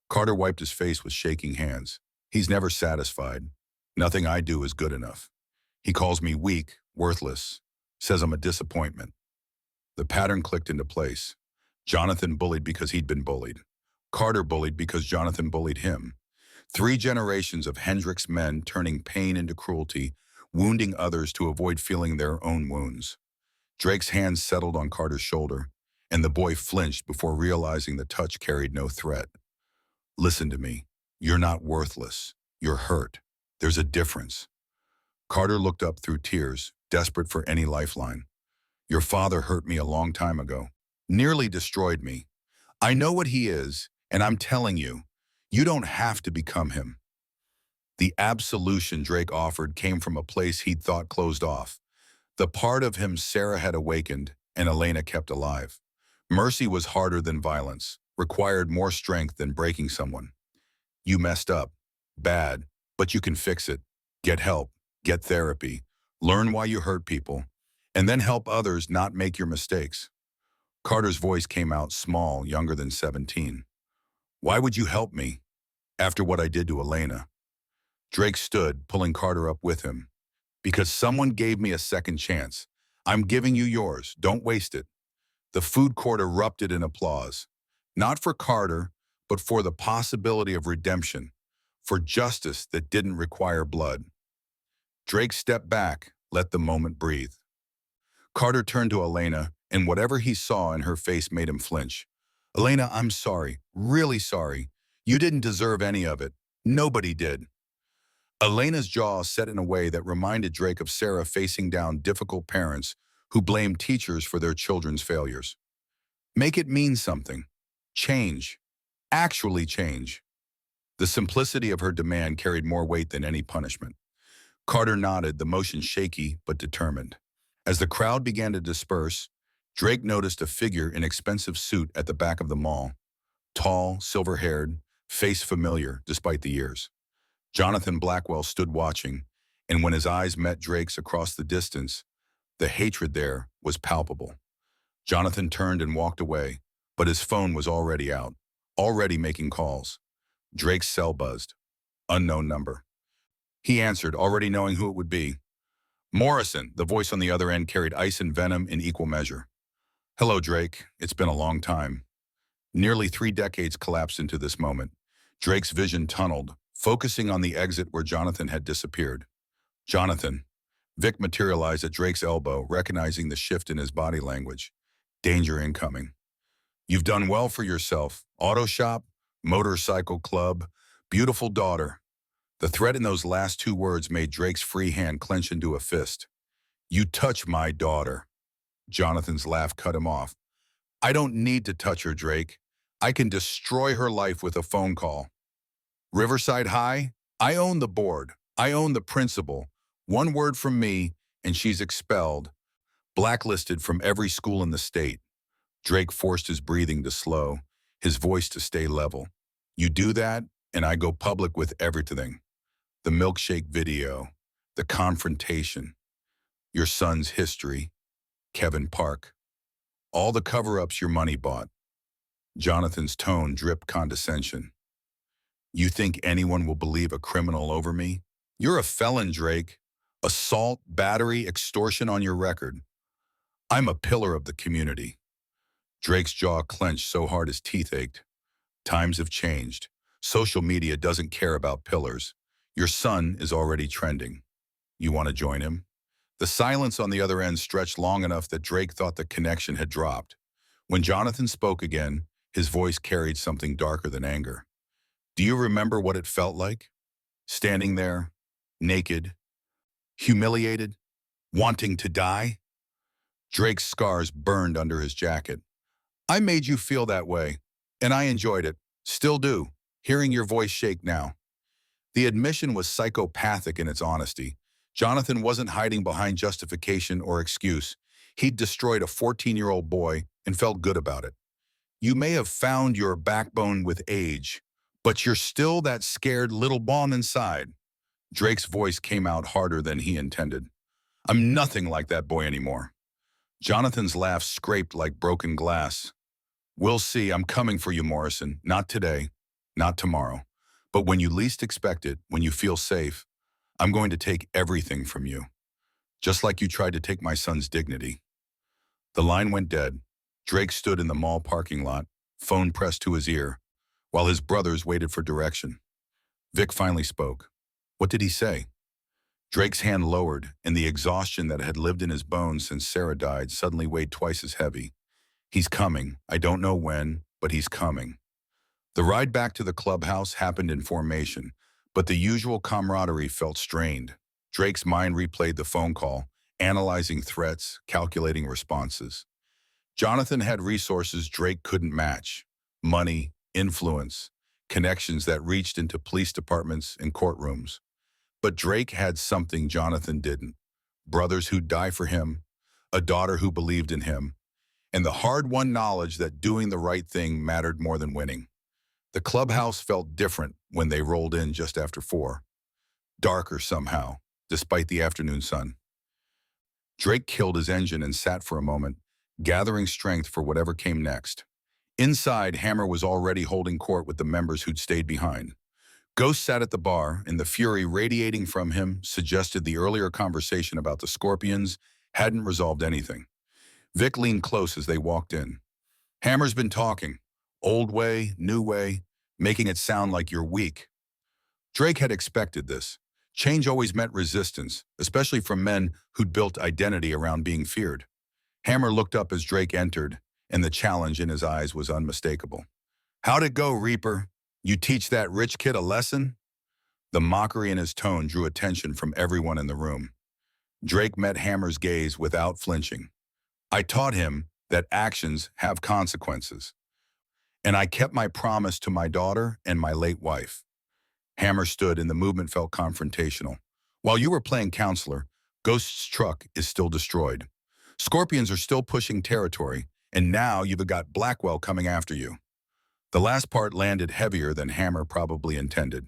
Carter wiped his face with shaking hands. He's never satisfied. Nothing I do is good enough. He calls me weak, worthless, says I'm a disappointment. The pattern clicked into place. Jonathan bullied because he'd been bullied. Carter bullied because Jonathan bullied him. 3 generations of Hendricks men turning pain into cruelty, wounding others to avoid feeling their own wounds. Drake's hands settled on Carter's shoulder, and the boy flinched before realizing the touch carried no threat. Listen to me. You're not worthless. You're hurt. There's a difference. Carter looked up through tears, desperate for any lifeline. Your father hurt me a long time ago. Nearly destroyed me. I know what he is, and I'm telling you, you don't have to become him. The absolution Drake offered came from a place he'd thought closed off. The part of him Sarah had awakened and Elena kept alive. Mercy was harder than violence, required more strength than breaking someone. You messed up. Bad. But you can fix it. Get help. Get therapy. Learn why you hurt people. And then help others not make your mistakes. Carter's voice came out small, younger than 17. Why would you help me after what I did to Elena? Drake stood, pulling Carter up with him. Because someone gave me a second chance. I'm giving you yours. Don't waste it. The food court erupted in applause. Not for Carter, but for the possibility of redemption. For justice that didn't require blood. Drake stepped back, let the moment breathe. Carter turned to Elena, and whatever he saw in her face made him flinch. Elena, I'm sorry. Really sorry. You didn't deserve any of it. Nobody did. Elena's jaw set in a way that reminded Drake of Sarah facing down difficult parents who blamed teachers for their children's failures. Make it mean something. Change. Actually change. The simplicity of her demand carried more weight than any punishment. Carter nodded, the motion shaky but determined. As the crowd began to disperse, Drake noticed a figure in expensive suit at the back of the mall. Tall, silver-haired, face familiar despite the years. Jonathan Blackwell stood watching, And when his eyes met Drake's across the distance, the hatred there was palpable. Jonathan turned and walked away, but his phone was already out, already making calls. Drake's cell buzzed. Unknown number. He answered, already knowing who it would be. Morrison, the voice on the other end carried ice and venom in equal measure. Hello, Drake. It's been a long time. Nearly 3 decades collapsed into this moment. Drake's vision tunneled, focusing on the exit where Jonathan had disappeared. Jonathan. Vic materialized at Drake's elbow, recognizing the shift in his body language. Danger incoming. You've done well for yourself. Auto shop, motorcycle club, beautiful daughter. The threat in those last 2 words made Drake's free hand clench into a fist. You touch my daughter. Jonathan's laugh cut him off. I don't need to touch her, Drake. I can destroy her life with a phone call. Riverside High, I own the board. I own the principal. 1 word from me, and she's expelled. Blacklisted from every school in the state. Drake forced his breathing to slow, his voice to stay level. You do that, and I go public with everything. The milkshake video, the confrontation, your son's history, Kevin Park, all the cover-ups your money bought. Jonathan's tone dripped condescension. You think anyone will believe a criminal over me? You're a felon, Drake. Assault, battery, extortion on your record. I'm a pillar of the community. Drake's jaw clenched so hard his teeth ached. Times have changed. Social media doesn't care about pillars. Your son is already trending. You want to join him? The silence on the other end stretched long enough that Drake thought the connection had dropped. When Jonathan spoke again, his voice carried something darker than anger. Do you remember what it felt like? Standing there, naked, humiliated, wanting to die? Drake's scars burned under his jacket. I made you feel that way, and I enjoyed it. Still do, hearing your voice shake now. The admission was psychopathic in its honesty. Jonathan wasn't hiding behind justification or excuse. He'd destroyed a 14-year-old boy and felt good about it. You may have found your backbone with age, but you're still that scared little bomb inside. Drake's voice came out harder than he intended. I'm nothing like that boy anymore. Jonathan's laugh scraped like broken glass. We'll see. I'm coming for you, Morrison. Not today, not tomorrow. But when you least expect it, when you feel safe, I'm going to take everything from you. Just like you tried to take my son's dignity. The line went dead. Drake stood in the mall parking lot, phone pressed to his ear, while his brothers waited for direction. Vic finally spoke. What did he say? Drake's hand lowered, and the exhaustion that had lived in his bones since Sarah died suddenly weighed twice as heavy. He's coming. I don't know when, but he's coming. The ride back to the clubhouse happened in formation, but the usual camaraderie felt strained. Drake's mind replayed the phone call, analyzing threats, calculating responses. Jonathan had resources Drake couldn't match. Money, influence, connections that reached into police departments and courtrooms. But Drake had something Jonathan didn't. Brothers who'd die for him, a daughter who believed in him, and the hard-won knowledge that doing the right thing mattered more than winning. The clubhouse felt different when they rolled in just after 4. Darker somehow, despite the afternoon sun. Drake killed his engine and sat for a moment, gathering strength for whatever came next. Inside, Hammer was already holding court with the members who'd stayed behind. Ghost sat at the bar, and the fury radiating from him suggested the earlier conversation about the Scorpions hadn't resolved anything. Vic leaned close as they walked in. Hammer's been talking. Old way, new way, making it sound like you're weak. Drake had expected this. Change always meant resistance, especially from men who'd built identity around being feared. Hammer looked up as Drake entered, and the challenge in his eyes was unmistakable. How'd it go, Reaper? You teach that rich kid a lesson? The mockery in his tone drew attention from everyone in the room. Drake met Hammer's gaze without flinching. I taught him that actions have consequences. And I kept my promise to my daughter and my late wife. Hammer stood and the movement felt confrontational. While you were playing counselor, Ghost's truck is still destroyed. Scorpions are still pushing territory, and now you've got Blackwell coming after you. The last part landed heavier than Hammer probably intended.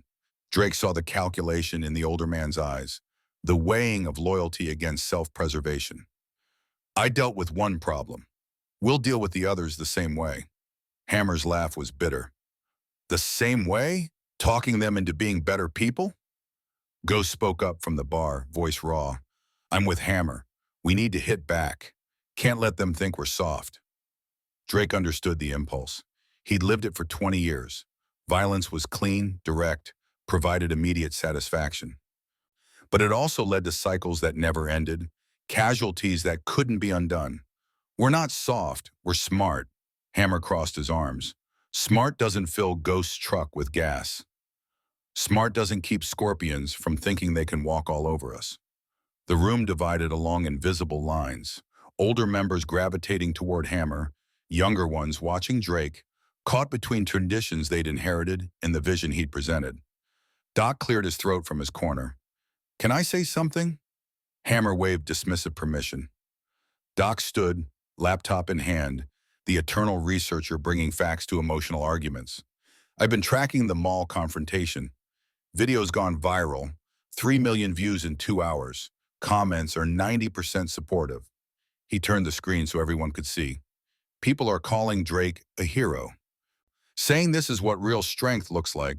Drake saw the calculation in the older man's eyes. the weighing of loyalty against self-preservation. I dealt with one problem. We'll deal with the others the same way. Hammer's laugh was bitter. The same way? Talking them into being better people? Ghost spoke up from the bar, voice raw. I'm with Hammer. We need to hit back. Can't let them think we're soft. Drake understood the impulse. He'd lived it for 20 years. Violence was clean, direct, provided immediate satisfaction. But it also led to cycles that never ended, casualties that couldn't be undone. We're not soft, we're smart. Hammer crossed his arms. Smart doesn't fill Ghost's truck with gas. Smart doesn't keep scorpions from thinking they can walk all over us. The room divided along invisible lines, older members gravitating toward Hammer, younger ones watching Drake, caught between traditions they'd inherited and the vision he'd presented. Doc cleared his throat from his corner. Can I say something? Hammer waved dismissive permission. Doc stood, laptop in hand, the eternal researcher bringing facts to emotional arguments. I've been tracking the mall confrontation. Video's gone viral, 3 million views in 2 hours. Comments are 90% supportive. He turned the screen so everyone could see. People are calling Drake a hero, saying this is what real strength looks like.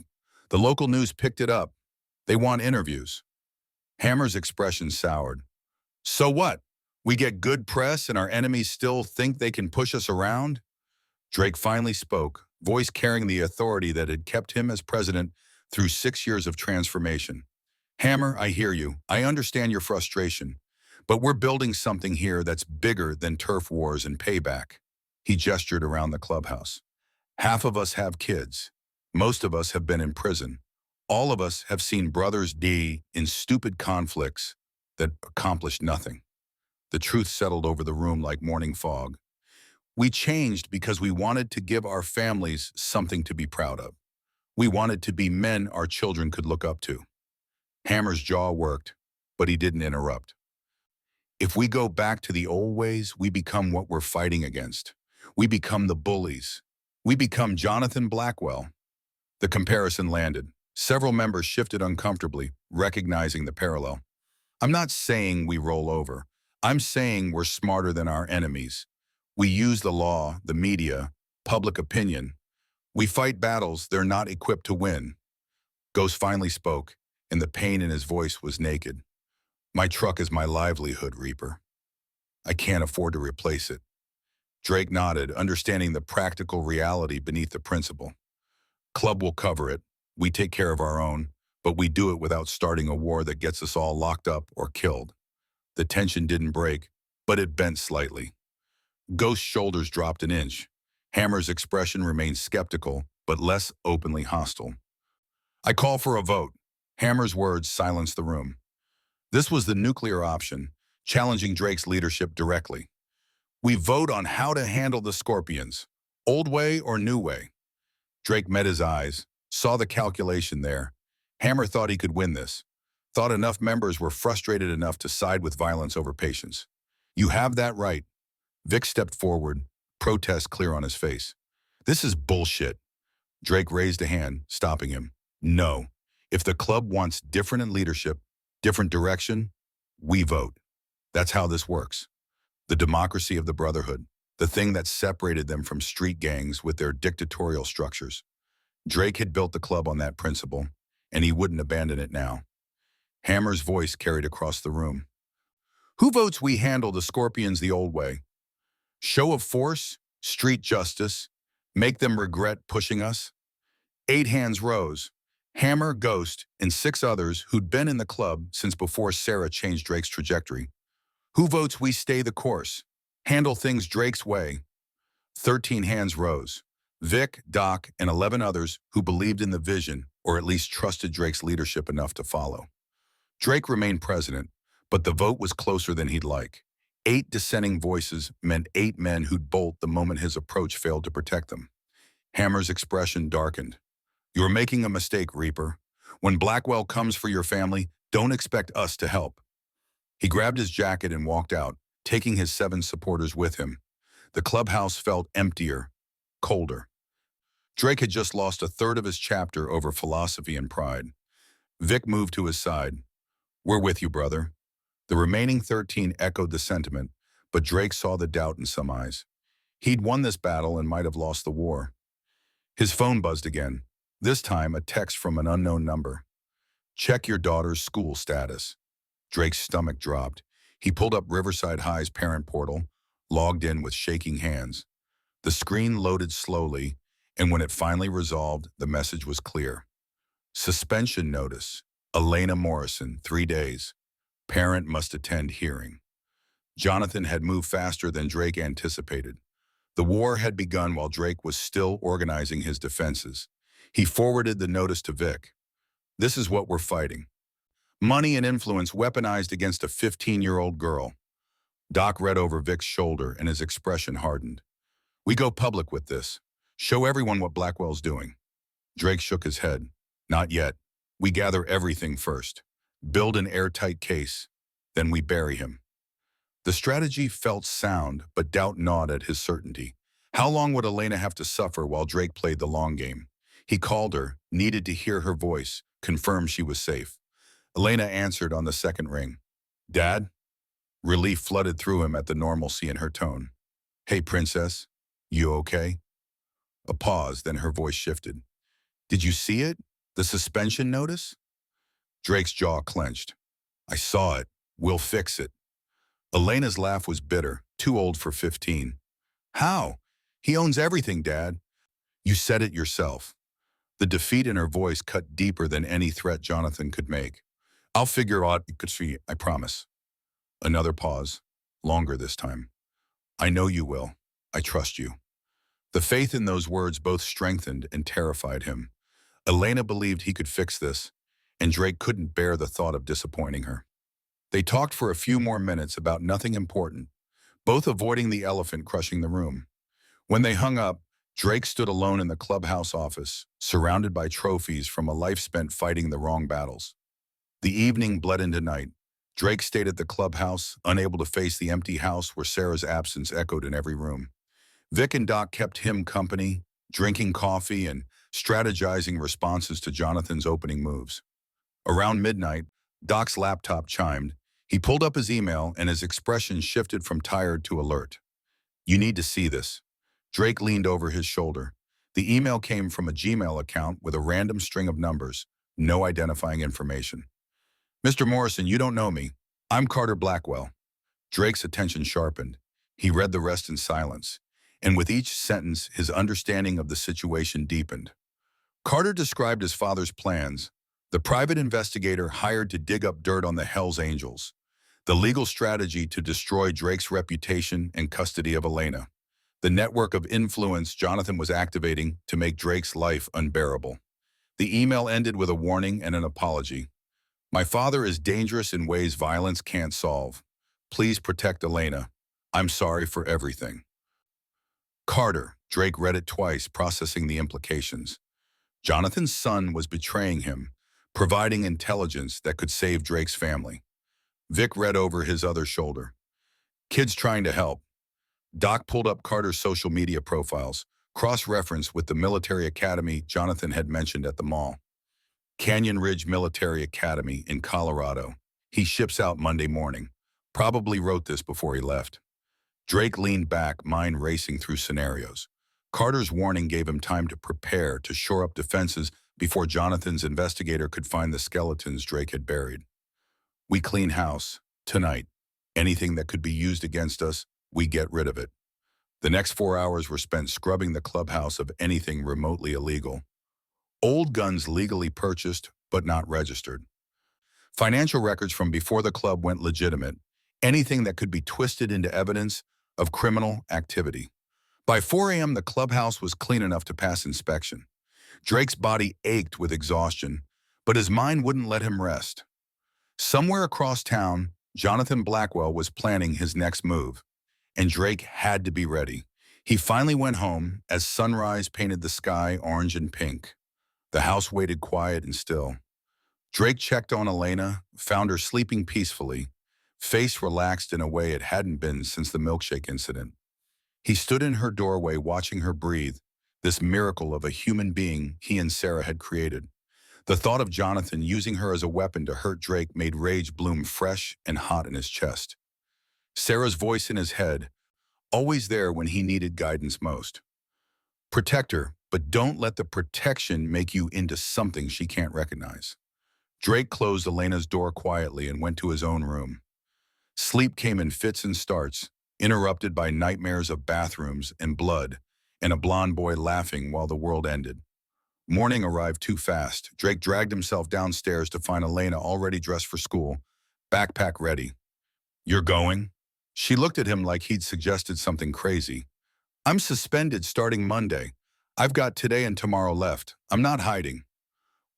The local news picked it up. They want interviews. Hammer's expression soured. So what? We get good press and our enemies still think they can push us around? Drake finally spoke, voice carrying the authority that had kept him as president through 6 years of transformation. Hammer, I hear you. I understand your frustration. But we're building something here that's bigger than turf wars and payback. He gestured around the clubhouse. Half of us have kids. Most of us have been in prison. All of us have seen brothers die in stupid conflicts that accomplished nothing. The truth settled over the room like morning fog. We changed because we wanted to give our families something to be proud of. We wanted to be men our children could look up to. Hammer's jaw worked, but he didn't interrupt. If we go back to the old ways, we become what we're fighting against. We become the bullies. We become Jonathan Blackwell. The comparison landed. Several members shifted uncomfortably, recognizing the parallel. I'm not saying we roll over. I'm saying we're smarter than our enemies. We use the law, the media, public opinion. We fight battles they're not equipped to win. Ghost finally spoke, and the pain in his voice was naked. My truck is my livelihood, Reaper. I can't afford to replace it. Drake nodded, understanding the practical reality beneath the principle. Club will cover it. We take care of our own, but we do it without starting a war that gets us all locked up or killed. The tension didn't break, but it bent slightly. Ghost's shoulders dropped an inch. Hammer's expression remained skeptical, but less openly hostile. I call for a vote. Hammer's words silenced the room. This was the nuclear option, challenging Drake's leadership directly. We vote on how to handle the scorpions, old way or new way. Drake met his eyes, saw the calculation there. Hammer thought he could win this, thought enough members were frustrated enough to side with violence over patience. You have that right. Vic stepped forward, protest clear on his face. This is bullshit. Drake raised a hand, stopping him. No. If the club wants different in leadership, different direction, we vote. That's how this works. The democracy of the Brotherhood, the thing that separated them from street gangs with their dictatorial structures. Drake had built the club on that principle, and he wouldn't abandon it now. Hammer's voice carried across the room. Who votes we handle the scorpions the old way? Show of force, street justice, make them regret pushing us? 8 hands rose. Hammer, Ghost, and 6 others who'd been in the club since before Sarah changed Drake's trajectory. Who votes we stay the course? Handle things Drake's way? 13 hands rose. Vic, Doc, and 11 others who believed in the vision, or at least trusted Drake's leadership enough to follow. Drake remained president, but the vote was closer than he'd like. 8 dissenting voices meant 8 men who'd bolt the moment his approach failed to protect them. Hammer's expression darkened. You're making a mistake, Reaper. When Blackwell comes for your family, don't expect us to help. He grabbed his jacket and walked out, taking his 7 supporters with him. The clubhouse felt emptier, colder. Drake had just lost a third of his chapter over philosophy and pride. Vic moved to his side. We're with you, brother. The remaining 13 echoed the sentiment, but Drake saw the doubt in some eyes. He'd won this battle and might have lost the war. His phone buzzed again, this time a text from an unknown number. Check your daughter's school status. Drake's stomach dropped. He pulled up Riverside High's parent portal, logged in with shaking hands. The screen loaded slowly, and when it finally resolved, the message was clear. Suspension notice. Elena Morrison, 3 days. Parent must attend hearing. Jonathan had moved faster than Drake anticipated. The war had begun while Drake was still organizing his defenses. He forwarded the notice to Vic. This is what we're fighting. Money and influence weaponized against a 15-year-old girl. Doc read over Vic's shoulder and his expression hardened. We go public with this. Show everyone what Blackwell's doing. Drake shook his head. Not yet. We gather everything first. Build an airtight case. Then we bury him. The strategy felt sound, but doubt gnawed at his certainty. How long would Elena have to suffer while Drake played the long game? He called her, needed to hear her voice, confirmed she was safe. Elena answered on the second ring. Dad? Relief flooded through him at the normalcy in her tone. Hey, princess. You okay? A pause, then her voice shifted. Did you see it? The suspension notice? Drake's jaw clenched. I saw it. We'll fix it. Elena's laugh was bitter, too old for 15. How? He owns everything, Dad. You said it yourself. The defeat in her voice cut deeper than any threat Jonathan could make. I'll figure out you could see, I promise. Another pause, longer this time. I know you will. I trust you. The faith in those words both strengthened and terrified him. Elena believed he could fix this, and Drake couldn't bear the thought of disappointing her. They talked for a few more minutes about nothing important, both avoiding the elephant crushing the room. When they hung up, Drake stood alone in the clubhouse office, surrounded by trophies from a life spent fighting the wrong battles. The evening bled into night. Drake stayed at the clubhouse, unable to face the empty house where Sarah's absence echoed in every room. Vic and Doc kept him company, drinking coffee and strategizing responses to Jonathan's opening moves. Around midnight, Doc's laptop chimed. He pulled up his email and his expression shifted from tired to alert. You need to see this. Drake leaned over his shoulder. The email came from a Gmail account with a random string of numbers, no identifying information. Mr. Morrison, you don't know me. I'm Carter Blackwell. Drake's attention sharpened. He read the rest in silence, and with each sentence, his understanding of the situation deepened. Carter described his father's plans, the private investigator hired to dig up dirt on the Hells Angels, the legal strategy to destroy Drake's reputation and custody of Elena, the network of influence Jonathan was activating to make Drake's life unbearable. The email ended with a warning and an apology. My father is dangerous in ways violence can't solve. Please protect Elena. I'm sorry for everything. Carter, Drake read it twice, processing the implications. Jonathan's son was betraying him, providing intelligence that could save Drake's family. Vic read over his other shoulder. Kids trying to help. Doc pulled up Carter's social media profiles, cross-referenced with the military academy Jonathan had mentioned at the mall. Canyon Ridge Military Academy in Colorado. He ships out Monday morning. Probably wrote this before he left. Drake leaned back, mind racing through scenarios. Carter's warning gave him time to prepare to shore up defenses before Jonathan's investigator could find the skeletons Drake had buried. We clean house, tonight. Anything that could be used against us, we get rid of it. The next 4 hours were spent scrubbing the clubhouse of anything remotely illegal. Old guns legally purchased, but not registered. Financial records from before the club went legitimate. Anything that could be twisted into evidence of criminal activity. By 4 a.m., the clubhouse was clean enough to pass inspection. Drake's body ached with exhaustion, but his mind wouldn't let him rest. Somewhere across town, Jonathan Blackwell was planning his next move, and Drake had to be ready. He finally went home as sunrise painted the sky orange and pink. The house waited quiet and still. Drake checked on Elena, found her sleeping peacefully, face relaxed in a way it hadn't been since the milkshake incident. He stood in her doorway watching her breathe, this miracle of a human being he and Sarah had created. The thought of Jonathan using her as a weapon to hurt Drake made rage bloom fresh and hot in his chest. Sarah's voice in his head, always there when he needed guidance most. Protect her, but don't let the protection make you into something she can't recognize. Drake closed Elena's door quietly and went to his own room. Sleep came in fits and starts, interrupted by nightmares of bathrooms and blood, and a blond boy laughing while the world ended. Morning arrived too fast. Drake dragged himself downstairs to find Elena already dressed for school, backpack ready. "You're going?" She looked at him like he'd suggested something crazy. "I'm suspended starting Monday. I've got today and tomorrow left. I'm not hiding."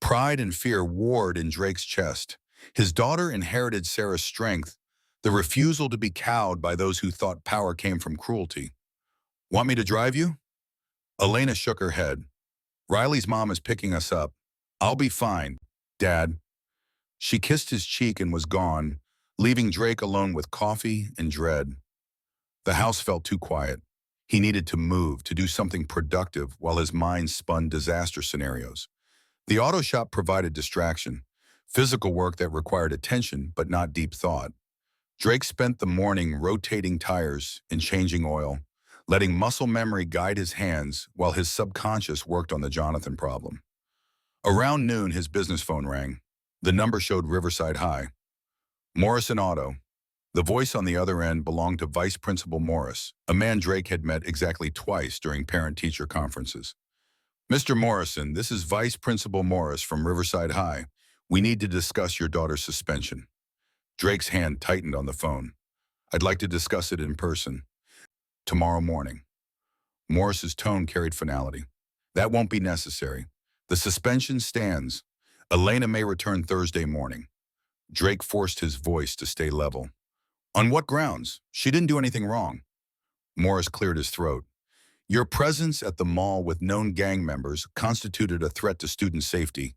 Pride and fear warred in Drake's chest. His daughter inherited Sarah's strength, the refusal to be cowed by those who thought power came from cruelty. "Want me to drive you?" Elena shook her head. "Riley's mom is picking us up. I'll be fine, Dad." She kissed his cheek and was gone, leaving Drake alone with coffee and dread. The house felt too quiet. He needed to move, to do something productive while his mind spun disaster scenarios. The auto shop provided distraction, physical work that required attention but not deep thought. Drake spent the morning rotating tires and changing oil, letting muscle memory guide his hands while his subconscious worked on the Jonathan problem. Around noon, his business phone rang. The number showed Riverside High. Morrison Auto. The voice on the other end belonged to Vice Principal Morris, a man Drake had met exactly twice during parent-teacher conferences. "Mr. Morrison, this is Vice Principal Morris from Riverside High. We need to discuss your daughter's suspension." Drake's hand tightened on the phone. "I'd like to discuss it in person. Tomorrow morning." Morris's tone carried finality. "That won't be necessary. The suspension stands. Elena may return Thursday morning." Drake forced his voice to stay level. "On what grounds? She didn't do anything wrong." Morris cleared his throat. "Your presence at the mall with known gang members constituted a threat to student safety.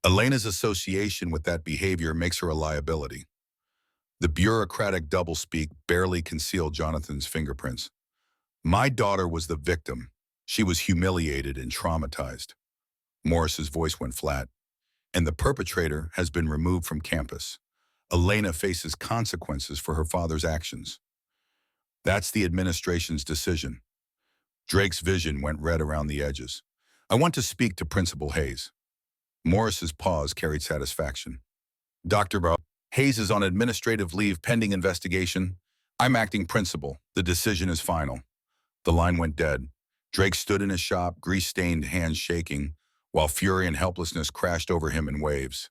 Elena's association with that behavior makes her a liability." The bureaucratic doublespeak barely concealed Jonathan's fingerprints. "My daughter was the victim. She was humiliated and traumatized." Morris's voice went flat. "And the perpetrator has been removed from campus. Elena faces consequences for her father's actions." "That's the administration's decision." Drake's vision went red around the edges. "I want to speak to Principal Hayes." Morris's pause carried satisfaction. "Dr. Hayes is on administrative leave pending investigation. I'm acting principal. The decision is final." The line went dead. Drake stood in his shop, grease-stained hands shaking, while fury and helplessness crashed over him in waves.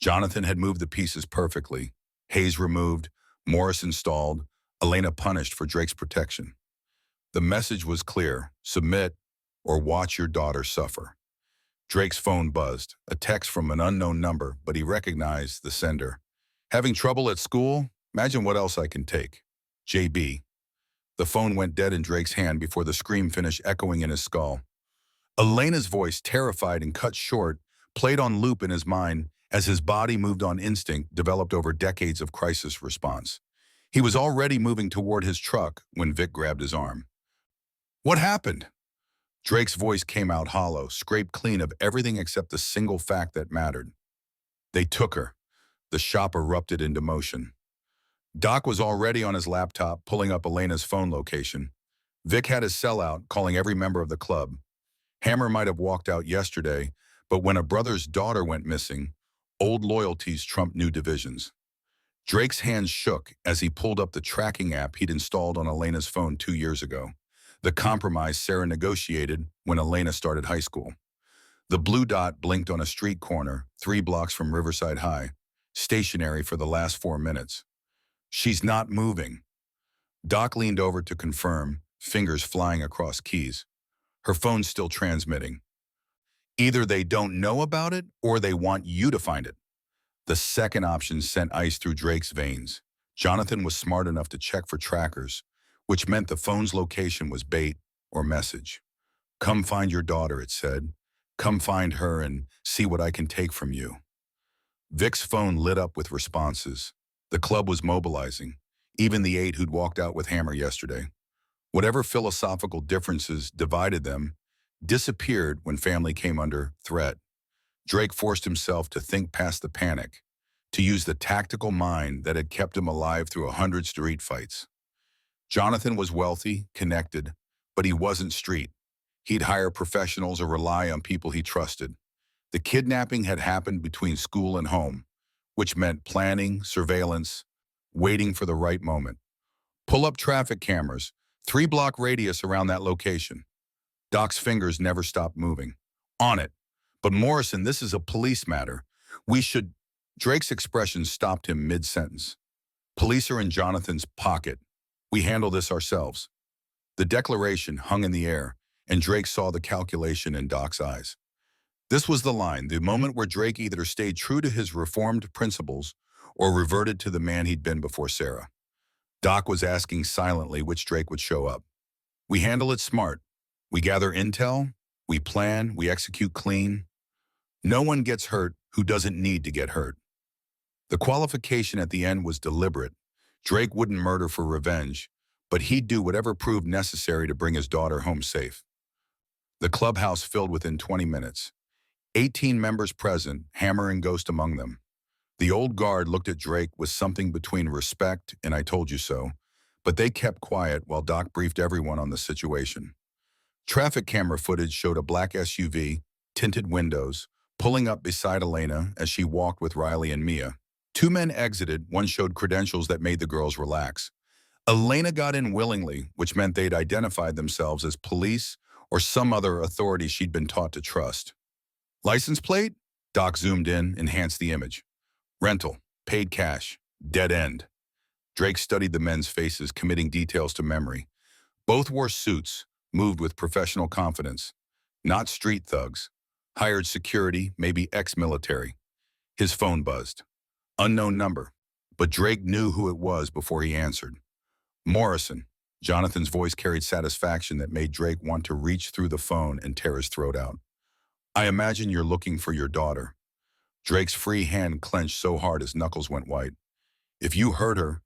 Jonathan had moved the pieces perfectly. Hayes removed, Morris installed, Elena punished for Drake's protection. The message was clear: submit or watch your daughter suffer. Drake's phone buzzed, a text from an unknown number, but he recognized the sender. "Having trouble at school? Imagine what else I can take. JB." The phone went dead in Drake's hand before the scream finished echoing in his skull. Elena's voice, terrified and cut short, played on loop in his mind as his body moved on instinct developed over decades of crisis response. He was already moving toward his truck when Vic grabbed his arm. "What happened?" Drake's voice came out hollow, scraped clean of everything except the single fact that mattered. "They took her." The shop erupted into motion. Doc was already on his laptop, pulling up Elena's phone location. Vic had his cell out, calling every member of the club. Hammer might have walked out yesterday, but when a brother's daughter went missing, old loyalties trumped new divisions. Drake's hands shook as he pulled up the tracking app he'd installed on Elena's phone 2 years ago, the compromise Sarah negotiated when Elena started high school. The blue dot blinked on a street corner, 3 blocks from Riverside High, stationary for the last 4 minutes. "She's not moving." Doc leaned over to confirm, fingers flying across keys. "Her phone's still transmitting." "Either they don't know about it or they want you to find it." The second option sent ice through Drake's veins. Jonathan was smart enough to check for trackers, which meant the phone's location was bait or message. "Come find your daughter," it said. "Come find her and see what I can take from you." Vic's phone lit up with responses. The club was mobilizing, even the 8 who'd walked out with Hammer yesterday. Whatever philosophical differences divided them disappeared when family came under threat. Drake forced himself to think past the panic, to use the tactical mind that had kept him alive through 100 street fights. Jonathan was wealthy, connected, but he wasn't street. He'd hire professionals or rely on people he trusted. The kidnapping had happened between school and home, which meant planning, surveillance, waiting for the right moment. Pull up traffic cameras, 3-block radius around that location. Doc's fingers never stopped moving. On it. But Morrison, this is a police matter. We should... Drake's expression stopped him mid-sentence. Police are in Jonathan's pocket. We handle this ourselves. The declaration hung in the air, and Drake saw the calculation in Doc's eyes. This was the line, the moment where Drake either stayed true to his reformed principles or reverted to the man he'd been before Sarah. Doc was asking silently which Drake would show up. We handle it smart. We gather intel, we plan, we execute clean. No one gets hurt who doesn't need to get hurt. The qualification at the end was deliberate. Drake wouldn't murder for revenge, but he'd do whatever proved necessary to bring his daughter home safe. The clubhouse filled within 20 minutes. 18 members present, Hammer and Ghost among them. The old guard looked at Drake with something between respect and I told you so, but they kept quiet while Doc briefed everyone on the situation. Traffic camera footage showed a black SUV, tinted windows, pulling up beside Elena as she walked with Riley and Mia. 2 men exited, one showed credentials that made the girls relax. Elena got in willingly, which meant they'd identified themselves as police or some other authority she'd been taught to trust. License plate? Doc zoomed in, enhanced the image. Rental, paid cash, dead end. Drake studied the men's faces, committing details to memory. Both wore suits, moved with professional confidence. Not street thugs. Hired security, maybe ex-military. His phone buzzed. Unknown number, but Drake knew who it was before he answered. Morrison. Jonathan's voice carried satisfaction that made Drake want to reach through the phone and tear his throat out. I imagine you're looking for your daughter. Drake's free hand clenched so hard his knuckles went white. If you hurt her...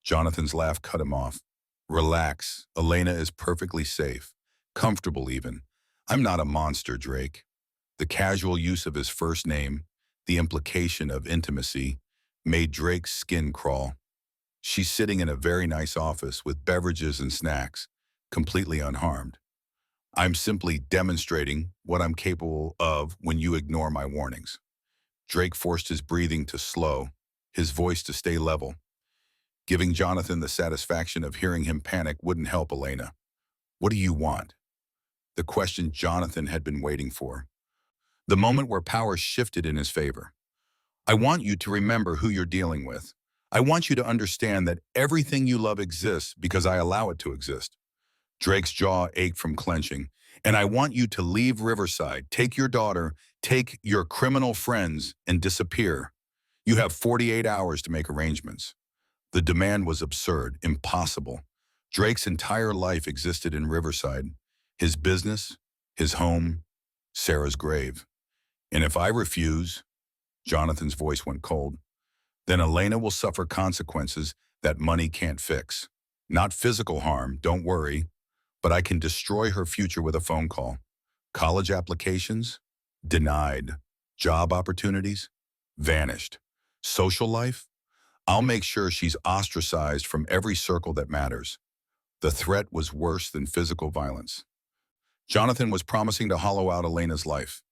Jonathan's laugh cut him off. Relax. Elena is perfectly safe. Comfortable even. I'm not a monster, Drake. The casual use of his first name, the implication of intimacy, made Drake's skin crawl. She's sitting in a very nice office with beverages and snacks, completely unharmed. I'm simply demonstrating what I'm capable of when you ignore my warnings. Drake forced his breathing to slow, his voice to stay level. Giving Jonathan the satisfaction of hearing him panic wouldn't help Elena. What do you want? The question Jonathan had been waiting for. The moment where power shifted in his favor. I want you to remember who you're dealing with. I want you to understand that everything you love exists because I allow it to exist. Drake's jaw ached from clenching. And I want you to leave Riverside, take your daughter, take your criminal friends, and disappear. You have 48 hours to make arrangements. The demand was absurd, impossible. Drake's entire life existed in Riverside. His business, his home, Sarah's grave. And if I refuse, Jonathan's voice went cold, then Elena will suffer consequences that money can't fix. Not physical harm, don't worry, but I can destroy her future with a phone call. College applications? Denied. Job opportunities? Vanished. Social life? I'll make sure she's ostracized from every circle that matters. The threat was worse than physical violence. Jonathan was promising to hollow out Elena's life,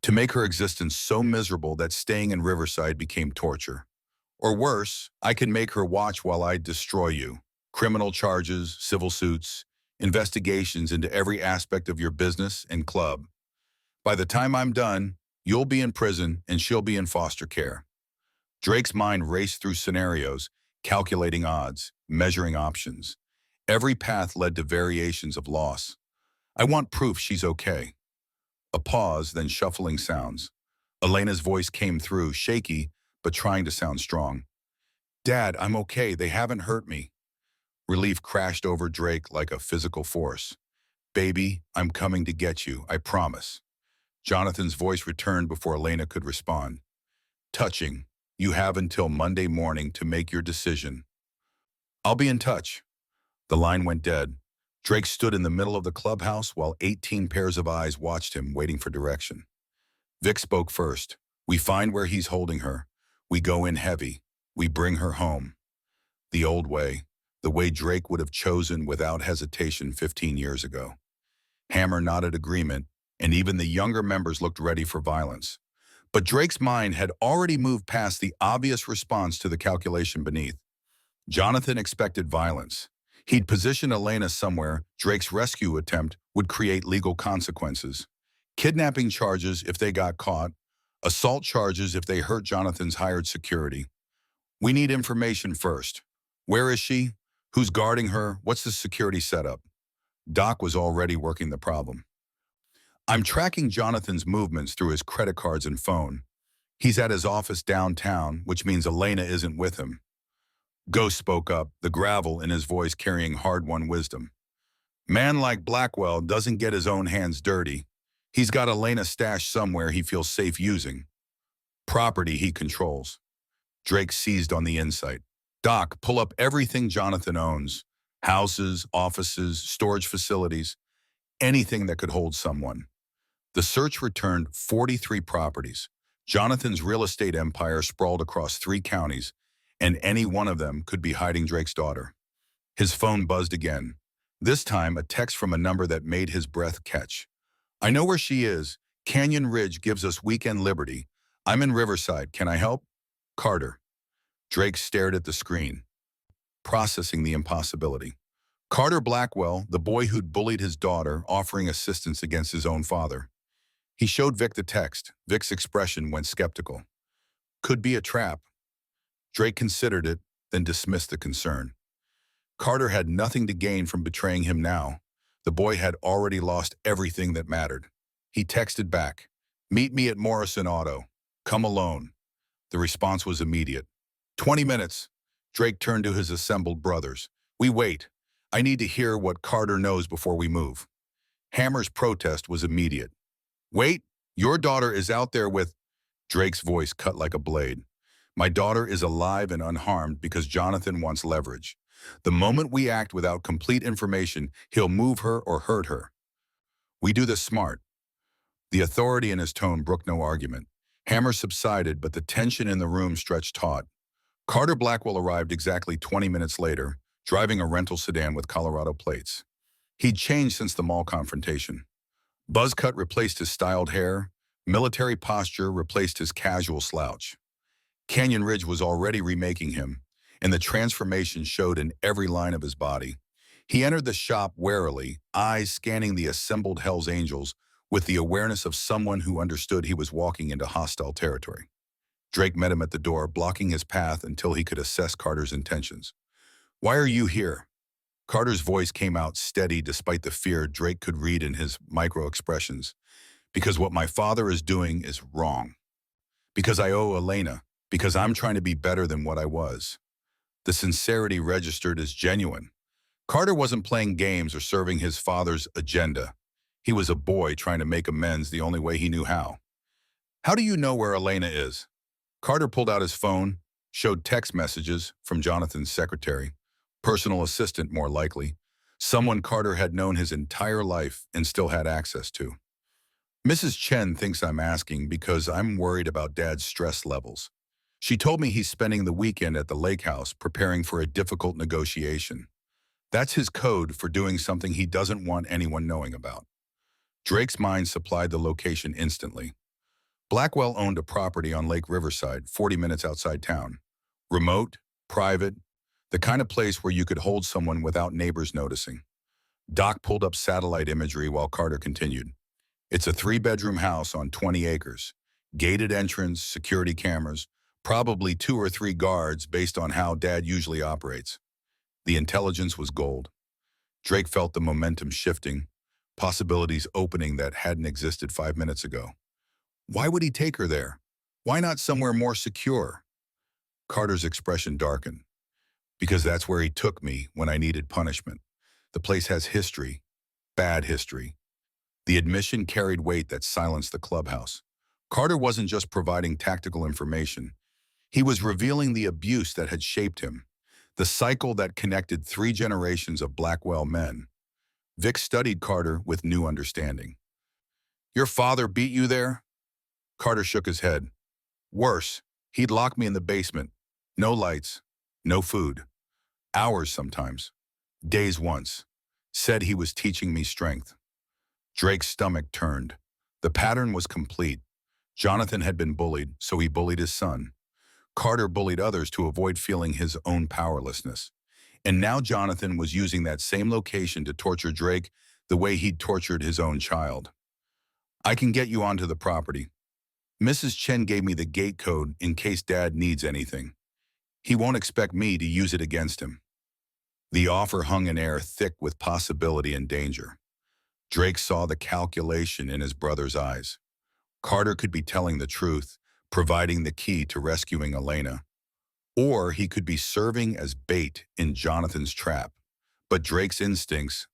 to make her existence so miserable that staying in Riverside became torture. Or worse, I can make her watch while I destroy you. Criminal charges, civil suits, investigations into every aspect of your business and club. By the time I'm done, you'll be in prison and she'll be in foster care. Drake's mind raced through scenarios, calculating odds, measuring options. Every path led to variations of loss. I want proof she's okay. A pause, then shuffling sounds. Elena's voice came through, shaky, but trying to sound strong. Dad, I'm okay. They haven't hurt me. Relief crashed over Drake like a physical force. Baby, I'm coming to get you, I promise. Jonathan's voice returned before Elena could respond. Touching. You have until Monday morning to make your decision. I'll be in touch. The line went dead. Drake stood in the middle of the clubhouse while 18 pairs of eyes watched him, waiting for direction. Vic spoke first. We find where he's holding her. We go in heavy. We bring her home. The old way. The way Drake would have chosen without hesitation 15 years ago. Hammer nodded agreement, and even the younger members looked ready for violence. But Drake's mind had already moved past the obvious response to the calculation beneath. Jonathan expected violence. He'd positioned Elena somewhere Drake's rescue attempt would create legal consequences. Kidnapping charges if they got caught, assault charges if they hurt Jonathan's hired security. We need information first. Where is she? Who's guarding her? What's the security setup? Doc was already working the problem. I'm tracking Jonathan's movements through his credit cards and phone. He's at his office downtown, which means Elena isn't with him. Ghost spoke up, the gravel in his voice carrying hard-won wisdom. Man like Blackwell doesn't get his own hands dirty. He's got Elena stashed somewhere he feels safe using. Property he controls. Drake seized on the insight. Doc, pull up everything Jonathan owns. Houses, offices, storage facilities. Anything that could hold someone. The search returned 43 properties. Jonathan's real estate empire sprawled across 3 counties, and any one of them could be hiding Drake's daughter. His phone buzzed again. This time, a text from a number that made his breath catch. I know where she is. Canyon Ridge gives us weekend liberty. I'm in Riverside. Can I help? Carter. Drake stared at the screen, processing the impossibility. Carter Blackwell, the boy who'd bullied his daughter, offering assistance against his own father. He showed Vic the text. Vic's expression went skeptical. Could be a trap. Drake considered it, then dismissed the concern. Carter had nothing to gain from betraying him now. The boy had already lost everything that mattered. He texted back, meet me at Morrison Auto. Come alone. The response was immediate. 20 minutes. Drake turned to his assembled brothers. We wait. I need to hear what Carter knows before we move. Hammer's protest was immediate. Wait, your daughter is out there with... Drake's voice cut like a blade. My daughter is alive and unharmed because Jonathan wants leverage. The moment we act without complete information, he'll move her or hurt her. We do this smart. The authority in his tone brooked no argument. Hammer subsided, but the tension in the room stretched taut. Carter Blackwell arrived exactly 20 minutes later, driving a rental sedan with Colorado plates. He'd changed since the mall confrontation. Buzz cut replaced his styled hair. Military posture replaced his casual slouch. Canyon Ridge was already remaking him, and the transformation showed in every line of his body. He entered the shop warily, eyes scanning the assembled Hell's Angels with the awareness of someone who understood he was walking into hostile territory. Drake met him at the door, blocking his path until he could assess Carter's intentions. Why are you here? Carter's voice came out steady despite the fear Drake could read in his micro-expressions. Because what my father is doing is wrong. Because I owe Elena. Because I'm trying to be better than what I was. The sincerity registered as genuine. Carter wasn't playing games or serving his father's agenda. He was a boy trying to make amends the only way he knew how. How do you know where Elena is? Carter pulled out his phone, showed text messages from Jonathan's secretary, personal assistant more likely, someone Carter had known his entire life and still had access to. Mrs. Chen thinks I'm asking because I'm worried about Dad's stress levels. She told me he's spending the weekend at the lake house preparing for a difficult negotiation. That's his code for doing something he doesn't want anyone knowing about. Drake's mind supplied the location instantly. Blackwell owned a property on Lake Riverside, 40 minutes outside town. Remote, private, the kind of place where you could hold someone without neighbors noticing. Doc pulled up satellite imagery while Carter continued. It's a 3-bedroom house on 20 acres. Gated entrance, security cameras, probably 2 or 3 guards based on how Dad usually operates. The intelligence was gold. Drake felt the momentum shifting, possibilities opening that hadn't existed 5 minutes ago. Why would he take her there? Why not somewhere more secure? Carter's expression darkened. Because that's where he took me when I needed punishment. The place has history, bad history. The admission carried weight that silenced the clubhouse. Carter wasn't just providing tactical information. He was revealing the abuse that had shaped him, the cycle that connected 3 generations of Blackwell men. Vic studied Carter with new understanding. Your father beat you there? Carter shook his head. Worse, he'd lock me in the basement. No lights, no food. Hours sometimes. Days once. Said he was teaching me strength. Drake's stomach turned. The pattern was complete. Jonathan had been bullied, so he bullied his son. Carter bullied others to avoid feeling his own powerlessness. And now Jonathan was using that same location to torture Drake the way he'd tortured his own child. I can get you onto the property. Mrs. Chen gave me the gate code in case Dad needs anything. He won't expect me to use it against him. The offer hung in air thick with possibility and danger. Drake saw the calculation in his brother's eyes. Carter could be telling the truth, providing the key to rescuing Elena. Or he could be serving as bait in Jonathan's trap. But Drake's instincts,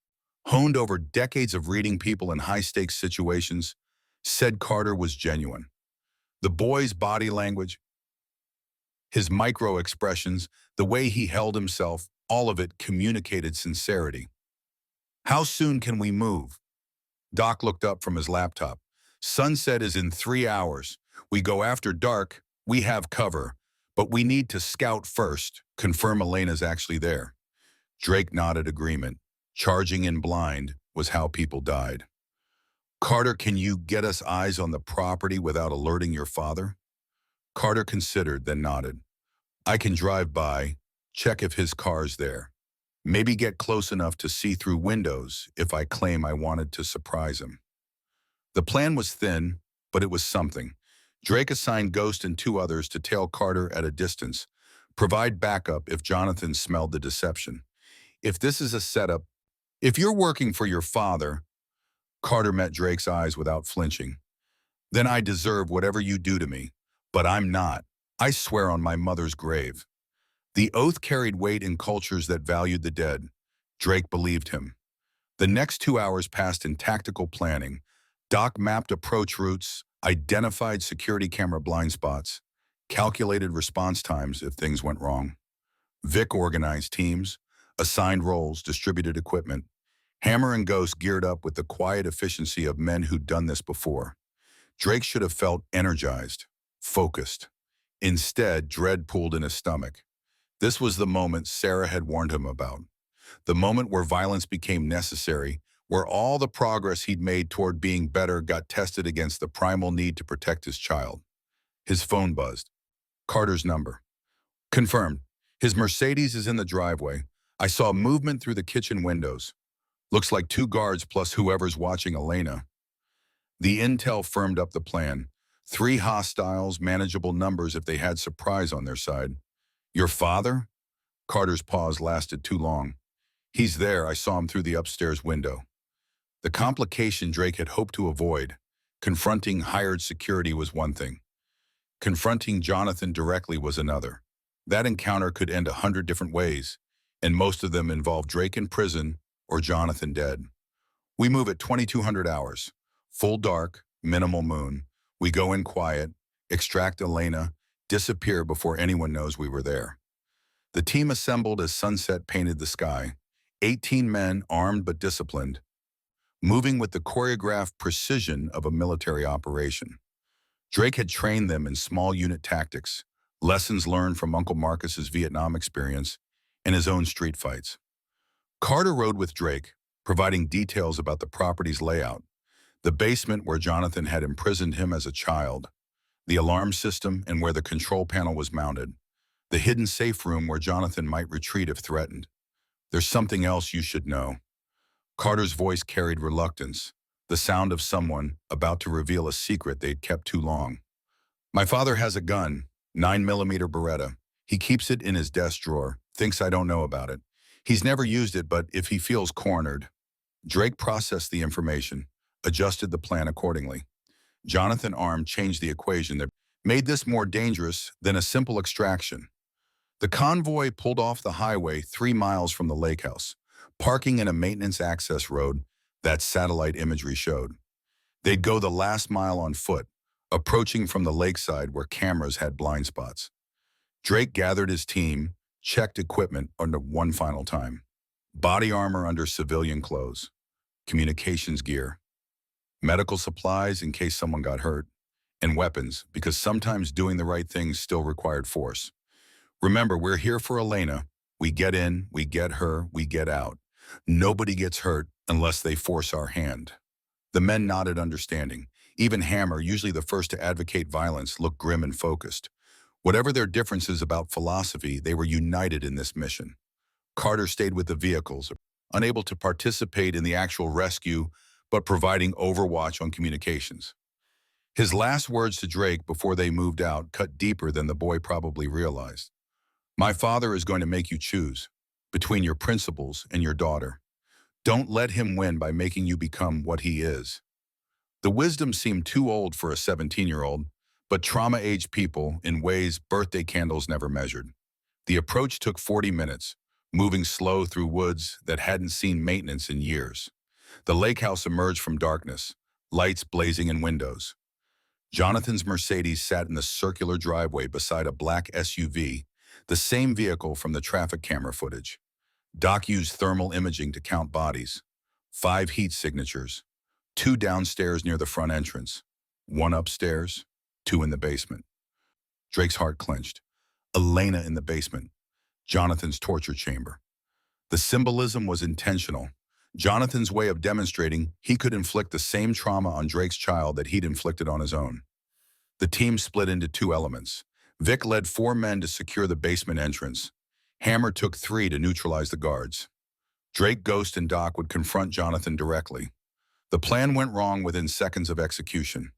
honed over decades of reading people in high-stakes situations, said Carter was genuine. The boy's body language, his micro-expressions, the way he held himself, all of it communicated sincerity. How soon can we move? Doc looked up from his laptop. Sunset is in 3 hours. We go after dark, we have cover, but we need to scout first, confirm Elena's actually there. Drake nodded agreement. Charging in blind was how people died. Carter, can you get us eyes on the property without alerting your father? Carter considered, then nodded. I can drive by, check if his car's there. Maybe get close enough to see through windows if I claim I wanted to surprise him. The plan was thin, but it was something. Drake assigned Ghost and 2 others to tail Carter at a distance, provide backup if Jonathan smelled the deception. If this is a setup, if you're working for your father, Carter met Drake's eyes without flinching, then I deserve whatever you do to me, but I'm not. I swear on my mother's grave. The oath carried weight in cultures that valued the dead. Drake believed him. The next 2 hours passed in tactical planning. Doc mapped approach routes, identified security camera blind spots, calculated response times if things went wrong. Vic organized teams, assigned roles, distributed equipment. Hammer and Ghost geared up with the quiet efficiency of men who'd done this before. Drake should have felt energized, focused. Instead, dread pulled in his stomach. This was the moment Sarah had warned him about. The moment where violence became necessary, where all the progress he'd made toward being better got tested against the primal need to protect his child. His phone buzzed. Carter's number. Confirmed. His Mercedes is in the driveway. I saw movement through the kitchen windows. Looks like 2 guards plus whoever's watching Elena. The intel firmed up the plan. 3 hostiles, manageable numbers if they had surprise on their side. Your father? Carter's pause lasted too long. He's there, I saw him through the upstairs window. The complication Drake had hoped to avoid. Confronting hired security was one thing. Confronting Jonathan directly was another. That encounter could end 100 different ways, and most of them involved Drake in prison or Jonathan dead. We move at 2200 hours. Full dark, minimal moon. We go in quiet, extract Elena, disappear before anyone knows we were there. The team assembled as sunset painted the sky. 18 men, armed but disciplined, moving with the choreographed precision of a military operation. Drake had trained them in small unit tactics, lessons learned from Uncle Marcus's Vietnam experience and his own street fights. Carter rode with Drake, providing details about the property's layout, the basement where Jonathan had imprisoned him as a child, the alarm system and where the control panel was mounted, the hidden safe room where Jonathan might retreat if threatened. There's something else you should know. Carter's voice carried reluctance, the sound of someone about to reveal a secret they'd kept too long. My father has a gun, 9mm Beretta. He keeps it in his desk drawer, thinks I don't know about it. He's never used it, but if he feels cornered. Drake processed the information, adjusted the plan accordingly. Jonathan armed changed the equation that made this more dangerous than a simple extraction. The convoy pulled off the highway 3 miles from the lake house, parking in a maintenance access road that satellite imagery showed. They'd go the last mile on foot, approaching from the lakeside where cameras had blind spots. Drake gathered his team, checked equipment under one final time. Body armor under civilian clothes, communications gear, medical supplies in case someone got hurt, and weapons, because sometimes doing the right things still required force. Remember, we're here for Elena. We get in, we get her, we get out. Nobody gets hurt unless they force our hand. The men nodded understanding. Even Hammer, usually the first to advocate violence, looked grim and focused. Whatever their differences about philosophy, they were united in this mission. Carter stayed with the vehicles, unable to participate in the actual rescue, but providing overwatch on communications. His last words to Drake before they moved out cut deeper than the boy probably realized. My father is going to make you choose between your principles and your daughter. Don't let him win by making you become what he is. The wisdom seemed too old for a 17-year-old, but trauma-aged people in ways birthday candles never measured. The approach took 40 minutes, moving slow through woods that hadn't seen maintenance in years. The lake house emerged from darkness, lights blazing in windows. Jonathan's Mercedes sat in the circular driveway beside a black SUV, the same vehicle from the traffic camera footage. Doc used thermal imaging to count bodies. 5 heat signatures. 2 downstairs near the front entrance. 1 upstairs, 2 in the basement. Drake's heart clenched. Elena in the basement. Jonathan's torture chamber. The symbolism was intentional. Jonathan's way of demonstrating he could inflict the same trauma on Drake's child that he'd inflicted on his own. The team split into 2 elements. Vic led 4 men to secure the basement entrance. Hammer took 3 to neutralize the guards. Drake, Ghost, and Doc would confront Jonathan directly. The plan went wrong within seconds of execution.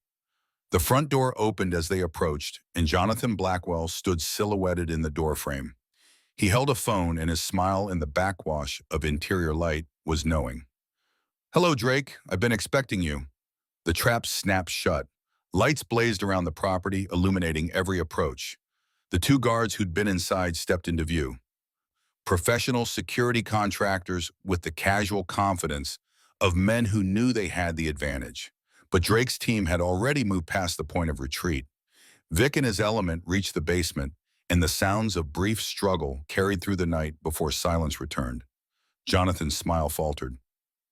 The front door opened as they approached, and Jonathan Blackwell stood silhouetted in the doorframe. He held a phone, and his smile in the backwash of interior light was knowing. Hello, Drake. I've been expecting you. The trap snapped shut. Lights blazed around the property, illuminating every approach. The 2 guards who'd been inside stepped into view. Professional security contractors with the casual confidence of men who knew they had the advantage. But Drake's team had already moved past the point of retreat. Vic and his element reached the basement, and the sounds of brief struggle carried through the night before silence returned. Jonathan's smile faltered.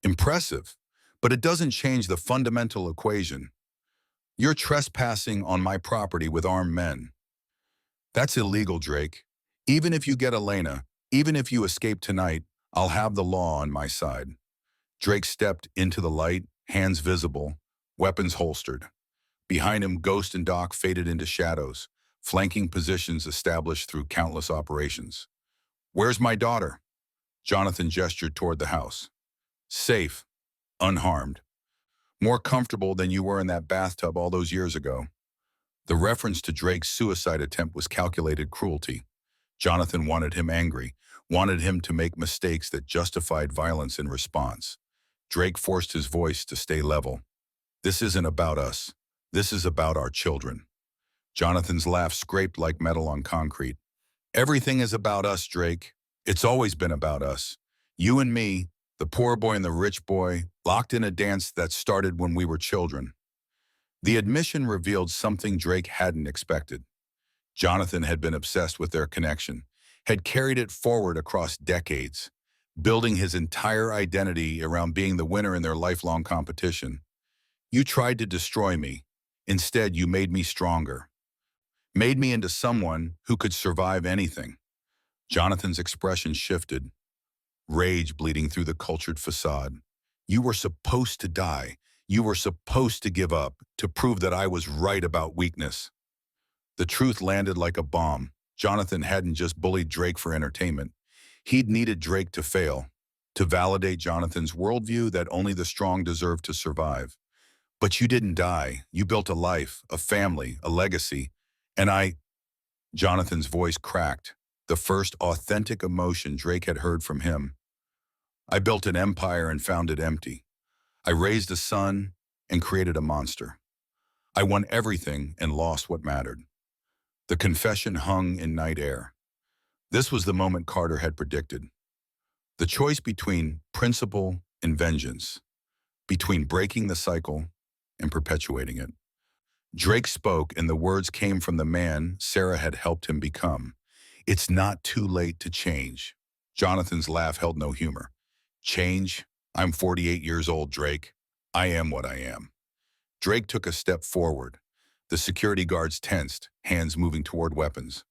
Impressive, but it doesn't change the fundamental equation. You're trespassing on my property with armed men. That's illegal, Drake. Even if you get Elena, even if you escape tonight, I'll have the law on my side. Drake stepped into the light, hands visible, weapons holstered. Behind him, Ghost and Doc faded into shadows, flanking positions established through countless operations. Where's my daughter? Jonathan gestured toward the house. Safe, unharmed. More comfortable than you were in that bathtub all those years ago. The reference to Drake's suicide attempt was calculated cruelty. Jonathan wanted him angry, wanted him to make mistakes that justified violence in response. Drake forced his voice to stay level. This isn't about us. This is about our children. Jonathan's laugh scraped like metal on concrete. Everything is about us, Drake. It's always been about us. You and me, the poor boy and the rich boy, locked in a dance that started when we were children. The admission revealed something Drake hadn't expected. Jonathan had been obsessed with their connection, had carried it forward across decades, building his entire identity around being the winner in their lifelong competition. You tried to destroy me. Instead, you made me stronger. Made me into someone who could survive anything. Jonathan's expression shifted, rage bleeding through the cultured facade. You were supposed to die. You were supposed to give up, to prove that I was right about weakness. The truth landed like a bomb. Jonathan hadn't just bullied Drake for entertainment. He'd needed Drake to fail, to validate Jonathan's worldview that only the strong deserve to survive. But you didn't die. You built a life, a family, a legacy. And Jonathan's voice cracked, the first authentic emotion Drake had heard from him. I built an empire and found it empty. I raised a son and created a monster. I won everything and lost what mattered. The confession hung in night air. This was the moment Carter had predicted. The choice between principle and vengeance, between breaking the cycle and perpetuating it. Drake spoke, and the words came from the man Sarah had helped him become. It's not too late to change. Jonathan's laugh held no humor. Change? I'm 48 years old, Drake. I am what I am. Drake took a step forward. The security guards tensed, hands moving toward weapons.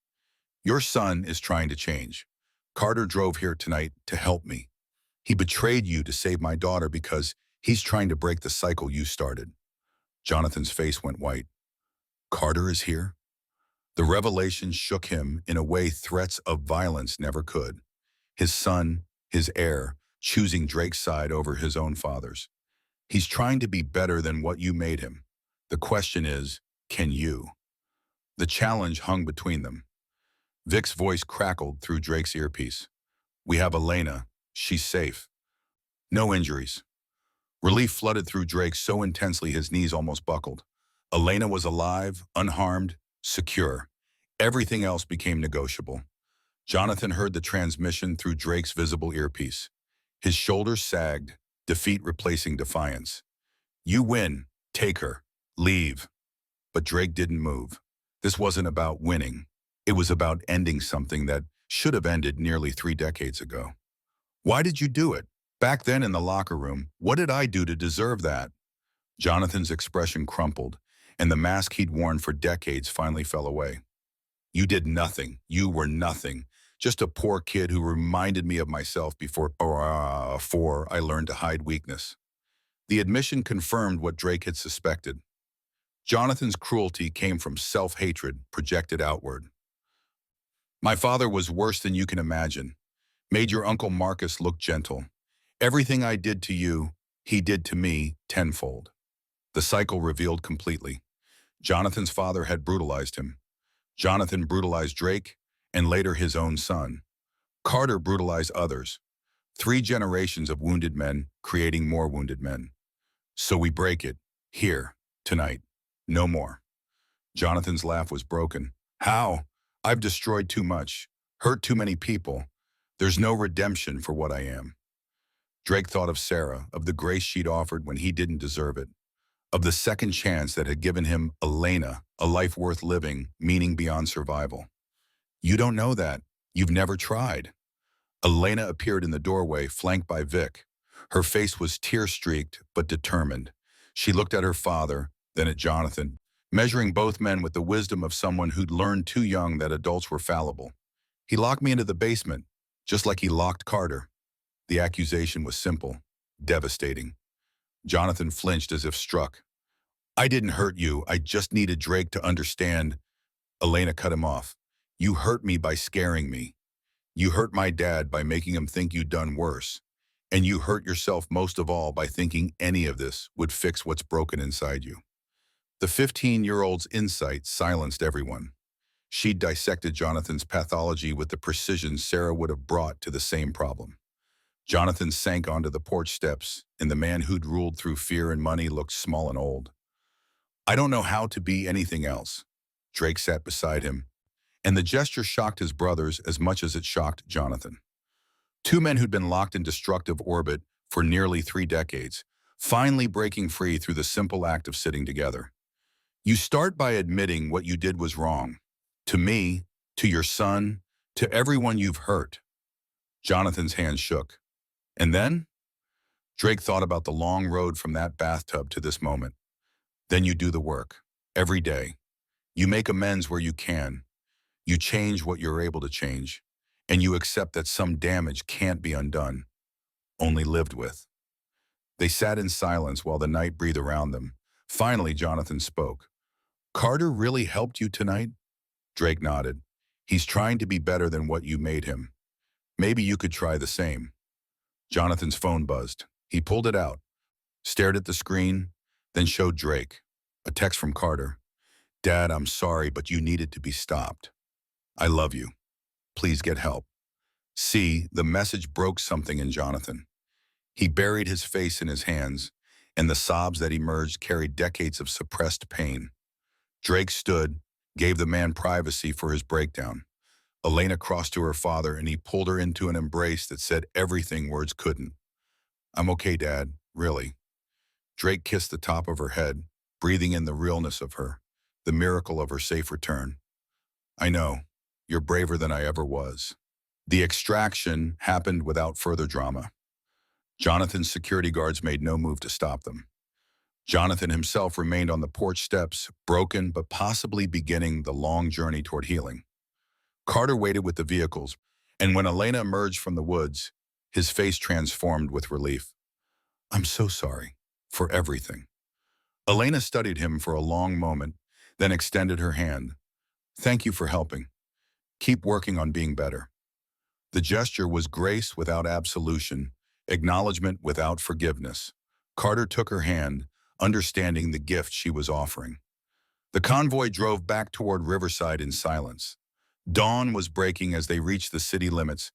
Your son is trying to change. Carter drove here tonight to help me. He betrayed you to save my daughter because he's trying to break the cycle you started. Jonathan's face went white. Carter is here? The revelation shook him in a way threats of violence never could. His son, his heir, choosing Drake's side over his own father's. He's trying to be better than what you made him. The question is, can you? The challenge hung between them. Vic's voice crackled through Drake's earpiece. We have Elena. She's safe. No injuries. Relief flooded through Drake so intensely his knees almost buckled. Elena was alive, unharmed, secure. Everything else became negotiable. Jonathan heard the transmission through Drake's visible earpiece. His shoulders sagged, defeat replacing defiance. You win. Take her. Leave. But Drake didn't move. This wasn't about winning. It was about ending something that should have ended nearly 3 decades ago. Why did you do it? Back then in the locker room, what did I do to deserve that? Jonathan's expression crumpled, and the mask he'd worn for decades finally fell away. You did nothing. You were nothing. Just a poor kid who reminded me of myself before I learned to hide weakness. The admission confirmed what Drake had suspected. Jonathan's cruelty came from self-hatred projected outward. My father was worse than you can imagine. Made your Uncle Marcus look gentle. Everything I did to you, he did to me tenfold. The cycle revealed completely. Jonathan's father had brutalized him. Jonathan brutalized Drake, and later his own son. Carter brutalized others. 3 generations of wounded men creating more wounded men. So we break it, here, tonight. No more. Jonathan's laugh was broken. How? I've destroyed too much, hurt too many people. There's no redemption for what I am. Drake thought of Sarah, of the grace she'd offered when he didn't deserve it, of the second chance that had given him Elena, a life worth living, meaning beyond survival. You don't know that. You've never tried. Elena appeared in the doorway, flanked by Vic. Her face was tear-streaked but determined. She looked at her father, then at Jonathan, measuring both men with the wisdom of someone who'd learned too young that adults were fallible. He locked me into the basement, just like he locked Carter. The accusation was simple, devastating. Jonathan flinched as if struck. I didn't hurt you. I just needed Drake to understand. Elena cut him off. You hurt me by scaring me. You hurt my dad by making him think you'd done worse. And you hurt yourself most of all by thinking any of this would fix what's broken inside you. The 15-year-old's insight silenced everyone. She'd dissected Jonathan's pathology with the precision Sarah would have brought to the same problem. Jonathan sank onto the porch steps, and the man who'd ruled through fear and money looked small and old. I don't know how to be anything else. Drake sat beside him, and the gesture shocked his brothers as much as it shocked Jonathan. 2 men who'd been locked in destructive orbit for nearly 3 decades, finally breaking free through the simple act of sitting together. You start by admitting what you did was wrong. To me, to your son, to everyone you've hurt. Jonathan's hand shook. And then? Drake thought about the long road from that bathtub to this moment. Then you do the work, every day. You make amends where you can. You change what you're able to change. And you accept that some damage can't be undone, only lived with. They sat in silence while the night breathed around them. Finally, Jonathan spoke. Carter really helped you tonight? Drake nodded. He's trying to be better than what you made him. Maybe you could try the same. Jonathan's phone buzzed. He pulled it out, stared at the screen, then showed Drake. A text from Carter. Dad, I'm sorry, but you needed to be stopped. I love you. Please get help. See, the message broke something in Jonathan. He buried his face in his hands, and the sobs that emerged carried decades of suppressed pain. Drake stood, gave the man privacy for his breakdown. Elena crossed to her father, and he pulled her into an embrace that said everything words couldn't. I'm okay, Dad, really. Drake kissed the top of her head, breathing in the realness of her, the miracle of her safe return. I know, you're braver than I ever was. The extraction happened without further drama. Jonathan's security guards made no move to stop them. Jonathan himself remained on the porch steps, broken but possibly beginning the long journey toward healing. Carter waited with the vehicles, and when Elena emerged from the woods, his face transformed with relief. "I'm so sorry for everything." Elena studied him for a long moment, then extended her hand. "Thank you for helping. Keep working on being better." The gesture was grace without absolution, acknowledgement without forgiveness. Carter took her hand, understanding the gift she was offering. The convoy drove back toward Riverside in silence. Dawn was breaking as they reached the city limits,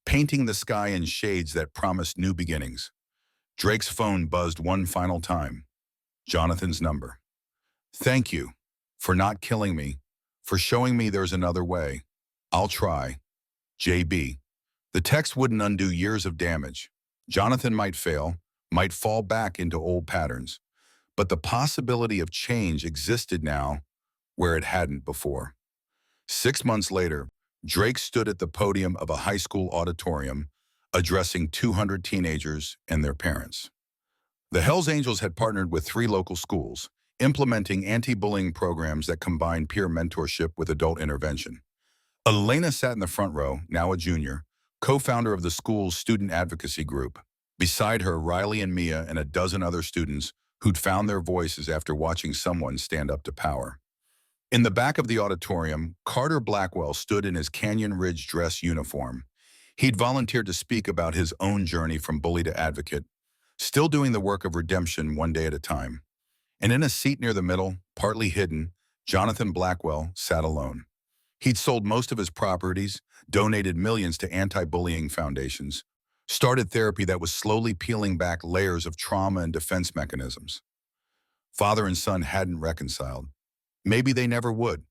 painting the sky in shades that promised new beginnings. Drake's phone buzzed one final time. Jonathan's number. "Thank you for not killing me, for showing me there's another way. I'll try. JB." The text wouldn't undo years of damage. Jonathan might fail, might fall back into old patterns, but the possibility of change existed now where it hadn't before. 6 months later, Drake stood at the podium of a high school auditorium, addressing 200 teenagers and their parents. The Hells Angels had partnered with 3 local schools, implementing anti-bullying programs that combined peer mentorship with adult intervention. Elena sat in the front row, now a junior, co-founder of the school's student advocacy group. Beside her, Riley and Mia and a dozen other students who'd found their voices after watching someone stand up to power. In the back of the auditorium, Carter Blackwell stood in his Canyon Ridge dress uniform. He'd volunteered to speak about his own journey from bully to advocate, still doing the work of redemption one day at a time. And in a seat near the middle, partly hidden, Jonathan Blackwell sat alone. He'd sold most of his properties, donated millions to anti-bullying foundations, started therapy that was slowly peeling back layers of trauma and defense mechanisms. Father and son hadn't reconciled. Maybe they never would,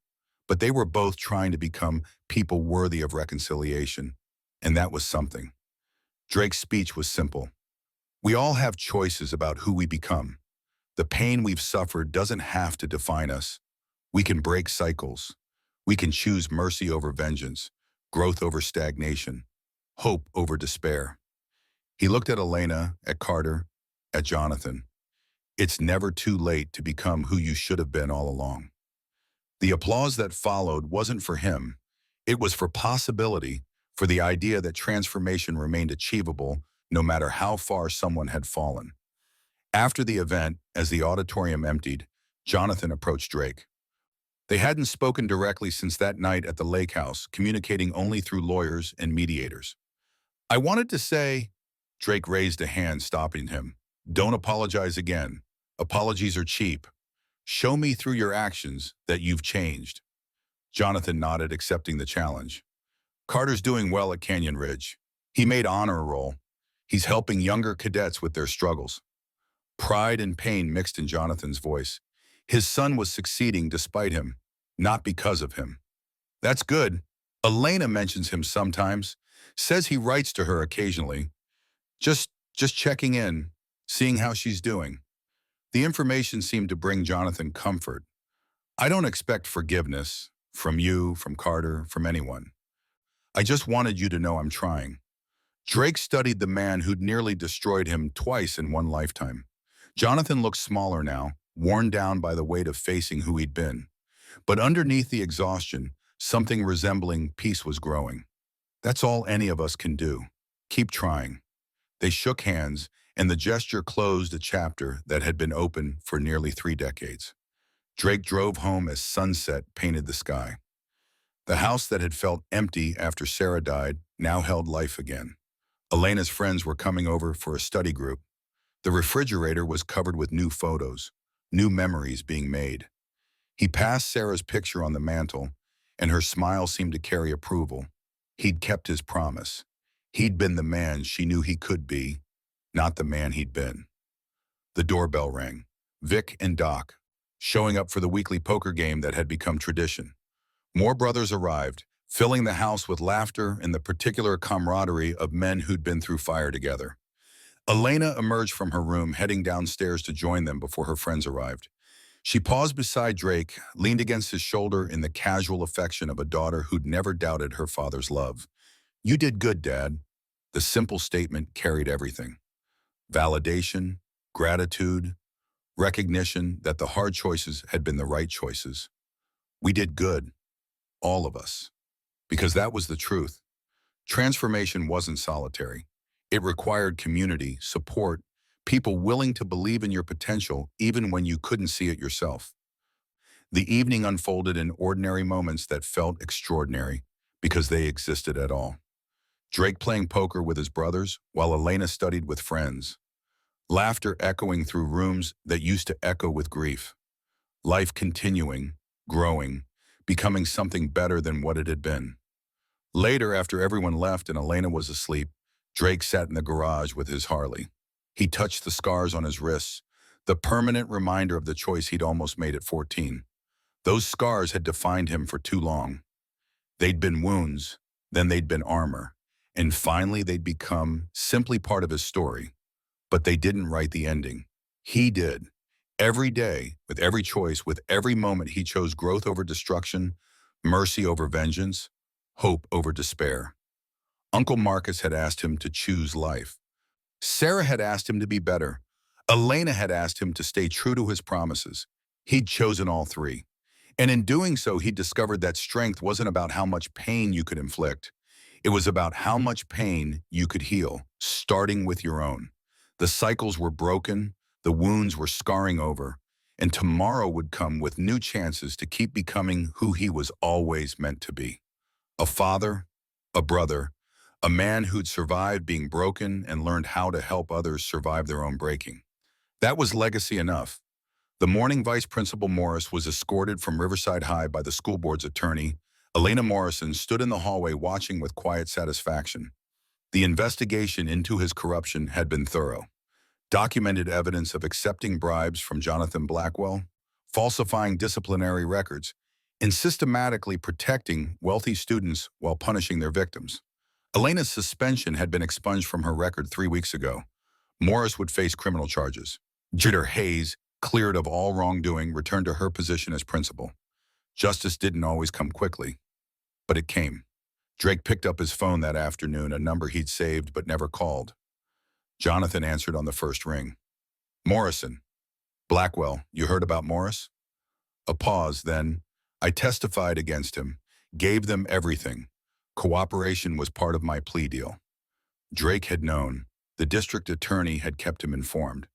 but they were both trying to become people worthy of reconciliation, and that was something. Drake's speech was simple. We all have choices about who we become. The pain we've suffered doesn't have to define us. We can break cycles. We can choose mercy over vengeance, growth over stagnation, hope over despair. He looked at Elena, at Carter, at Jonathan. It's never too late to become who you should have been all along. The applause that followed wasn't for him. It was for possibility, for the idea that transformation remained achievable no matter how far someone had fallen. After the event, as the auditorium emptied, Jonathan approached Drake. They hadn't spoken directly since that night at the lake house, communicating only through lawyers and mediators. "I wanted to say," Drake raised a hand, stopping him, "don't apologize again. Apologies are cheap. Show me through your actions that you've changed." Jonathan nodded, accepting the challenge. "Carter's doing well at Canyon Ridge. He made honor roll. He's helping younger cadets with their struggles." Pride and pain mixed in Jonathan's voice. His son was succeeding despite him, not because of him. "That's good. Elena mentions him sometimes, says he writes to her occasionally. Just checking in, seeing how she's doing." The information seemed to bring Jonathan comfort. "I don't expect forgiveness from you, from Carter, from anyone. I just wanted you to know I'm trying." Drake studied the man who'd nearly destroyed him twice in one lifetime. Jonathan looked smaller now, worn down by the weight of facing who he'd been. But underneath the exhaustion, something resembling peace was growing. "That's all any of us can do. Keep trying." They shook hands, and the gesture closed a chapter that had been open for nearly 3 decades. Drake drove home as sunset painted the sky. The house that had felt empty after Sarah died now held life again. Elena's friends were coming over for a study group. The refrigerator was covered with new photos, new memories being made. He passed Sarah's picture on the mantle, and her smile seemed to carry approval. He'd kept his promise. He'd been the man she knew he could be, not the man he'd been. The doorbell rang. Vic and Doc, showing up for the weekly poker game that had become tradition. More brothers arrived, filling the house with laughter and the particular camaraderie of men who'd been through fire together. Elena emerged from her room, heading downstairs to join them before her friends arrived. She paused beside Drake, leaned against his shoulder in the casual affection of a daughter who'd never doubted her father's love. "You did good, Dad." The simple statement carried everything. Validation, gratitude, Recognition that the hard choices had been the right choices. We did good, all of us, because that was the truth. Transformation wasn't solitary. It required community, support, people willing to believe in your potential even when you couldn't see it yourself. The evening unfolded in ordinary moments that felt extraordinary because they existed at all. Drake playing poker with his brothers while Elena studied with friends. Laughter echoing through rooms that used to echo with grief. Life continuing, growing, becoming something better than what it had been. Later, after everyone left and Elena was asleep, Drake sat in the garage with his Harley. He touched the scars on his wrists, the permanent reminder of the choice he'd almost made at 14. Those scars had defined him for too long. They'd been wounds, then they'd been armor, and finally they'd become simply part of his story. But they didn't write the ending. He did. Every day, with every choice, with every moment, he chose growth over destruction, mercy over vengeance, hope over despair. Uncle Marcus had asked him to choose life. Sarah had asked him to be better. Elena had asked him to stay true to his promises. He'd chosen all three. And in doing so, he discovered that strength wasn't about how much pain you could inflict. It was about how much pain you could heal, starting with your own. The cycles were broken, the wounds were scarring over, and tomorrow would come with new chances to keep becoming who he was always meant to be. A father, a brother, a man who'd survived being broken and learned how to help others survive their own breaking. That was legacy enough. The morning Vice Principal Morris was escorted from Riverside High by the school board's attorney. Elena Morrison stood in the hallway watching with quiet satisfaction. The investigation into his corruption had been thorough. Documented evidence of accepting bribes from Jonathan Blackwell, falsifying disciplinary records, and systematically protecting wealthy students while punishing their victims. Elena's suspension had been expunged from her record 3 weeks ago. Morris would face criminal charges. Jitter Hayes, cleared of all wrongdoing, returned to her position as principal. Justice didn't always come quickly, but it came. Drake picked up his phone that afternoon, a number he'd saved but never called. Jonathan answered on the first ring. Morrison. Blackwell, you heard about Morris? A pause, then. I testified against him, gave them everything. Cooperation was part of my plea deal. Drake had known. The district attorney had kept him informed.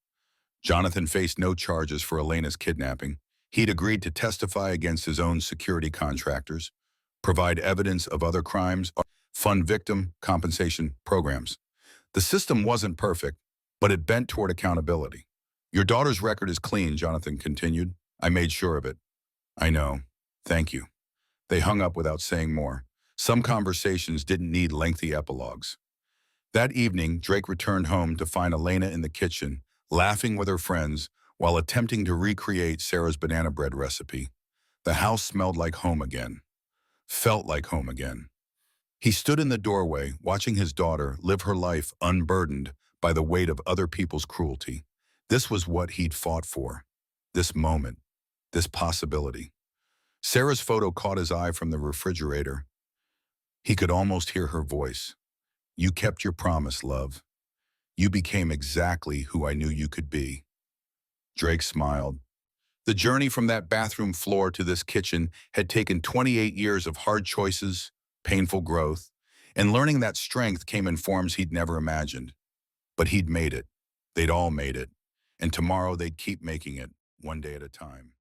Jonathan faced no charges for Elena's kidnapping. He'd agreed to testify against his own security contractors, provide evidence of other crimes, fund victim compensation programs. The system wasn't perfect, but it bent toward accountability. Your daughter's record is clean, Jonathan continued. I made sure of it. I know. Thank you. They hung up without saying more. Some conversations didn't need lengthy epilogues. That evening, Drake returned home to find Elena in the kitchen, laughing with her friends while attempting to recreate Sarah's banana bread recipe. The house smelled like home again. Felt like home again. He stood in the doorway, watching his daughter live her life unburdened by the weight of other people's cruelty. This was what he'd fought for. This moment. This possibility. Sarah's photo caught his eye from the refrigerator. He could almost hear her voice. You kept your promise, love. You became exactly who I knew you could be. Drake smiled. The journey from that bathroom floor to this kitchen had taken 28 years of hard choices, painful growth, and learning that strength came in forms he'd never imagined. But he'd made it. They'd all made it. And tomorrow they'd keep making it, one day at a time.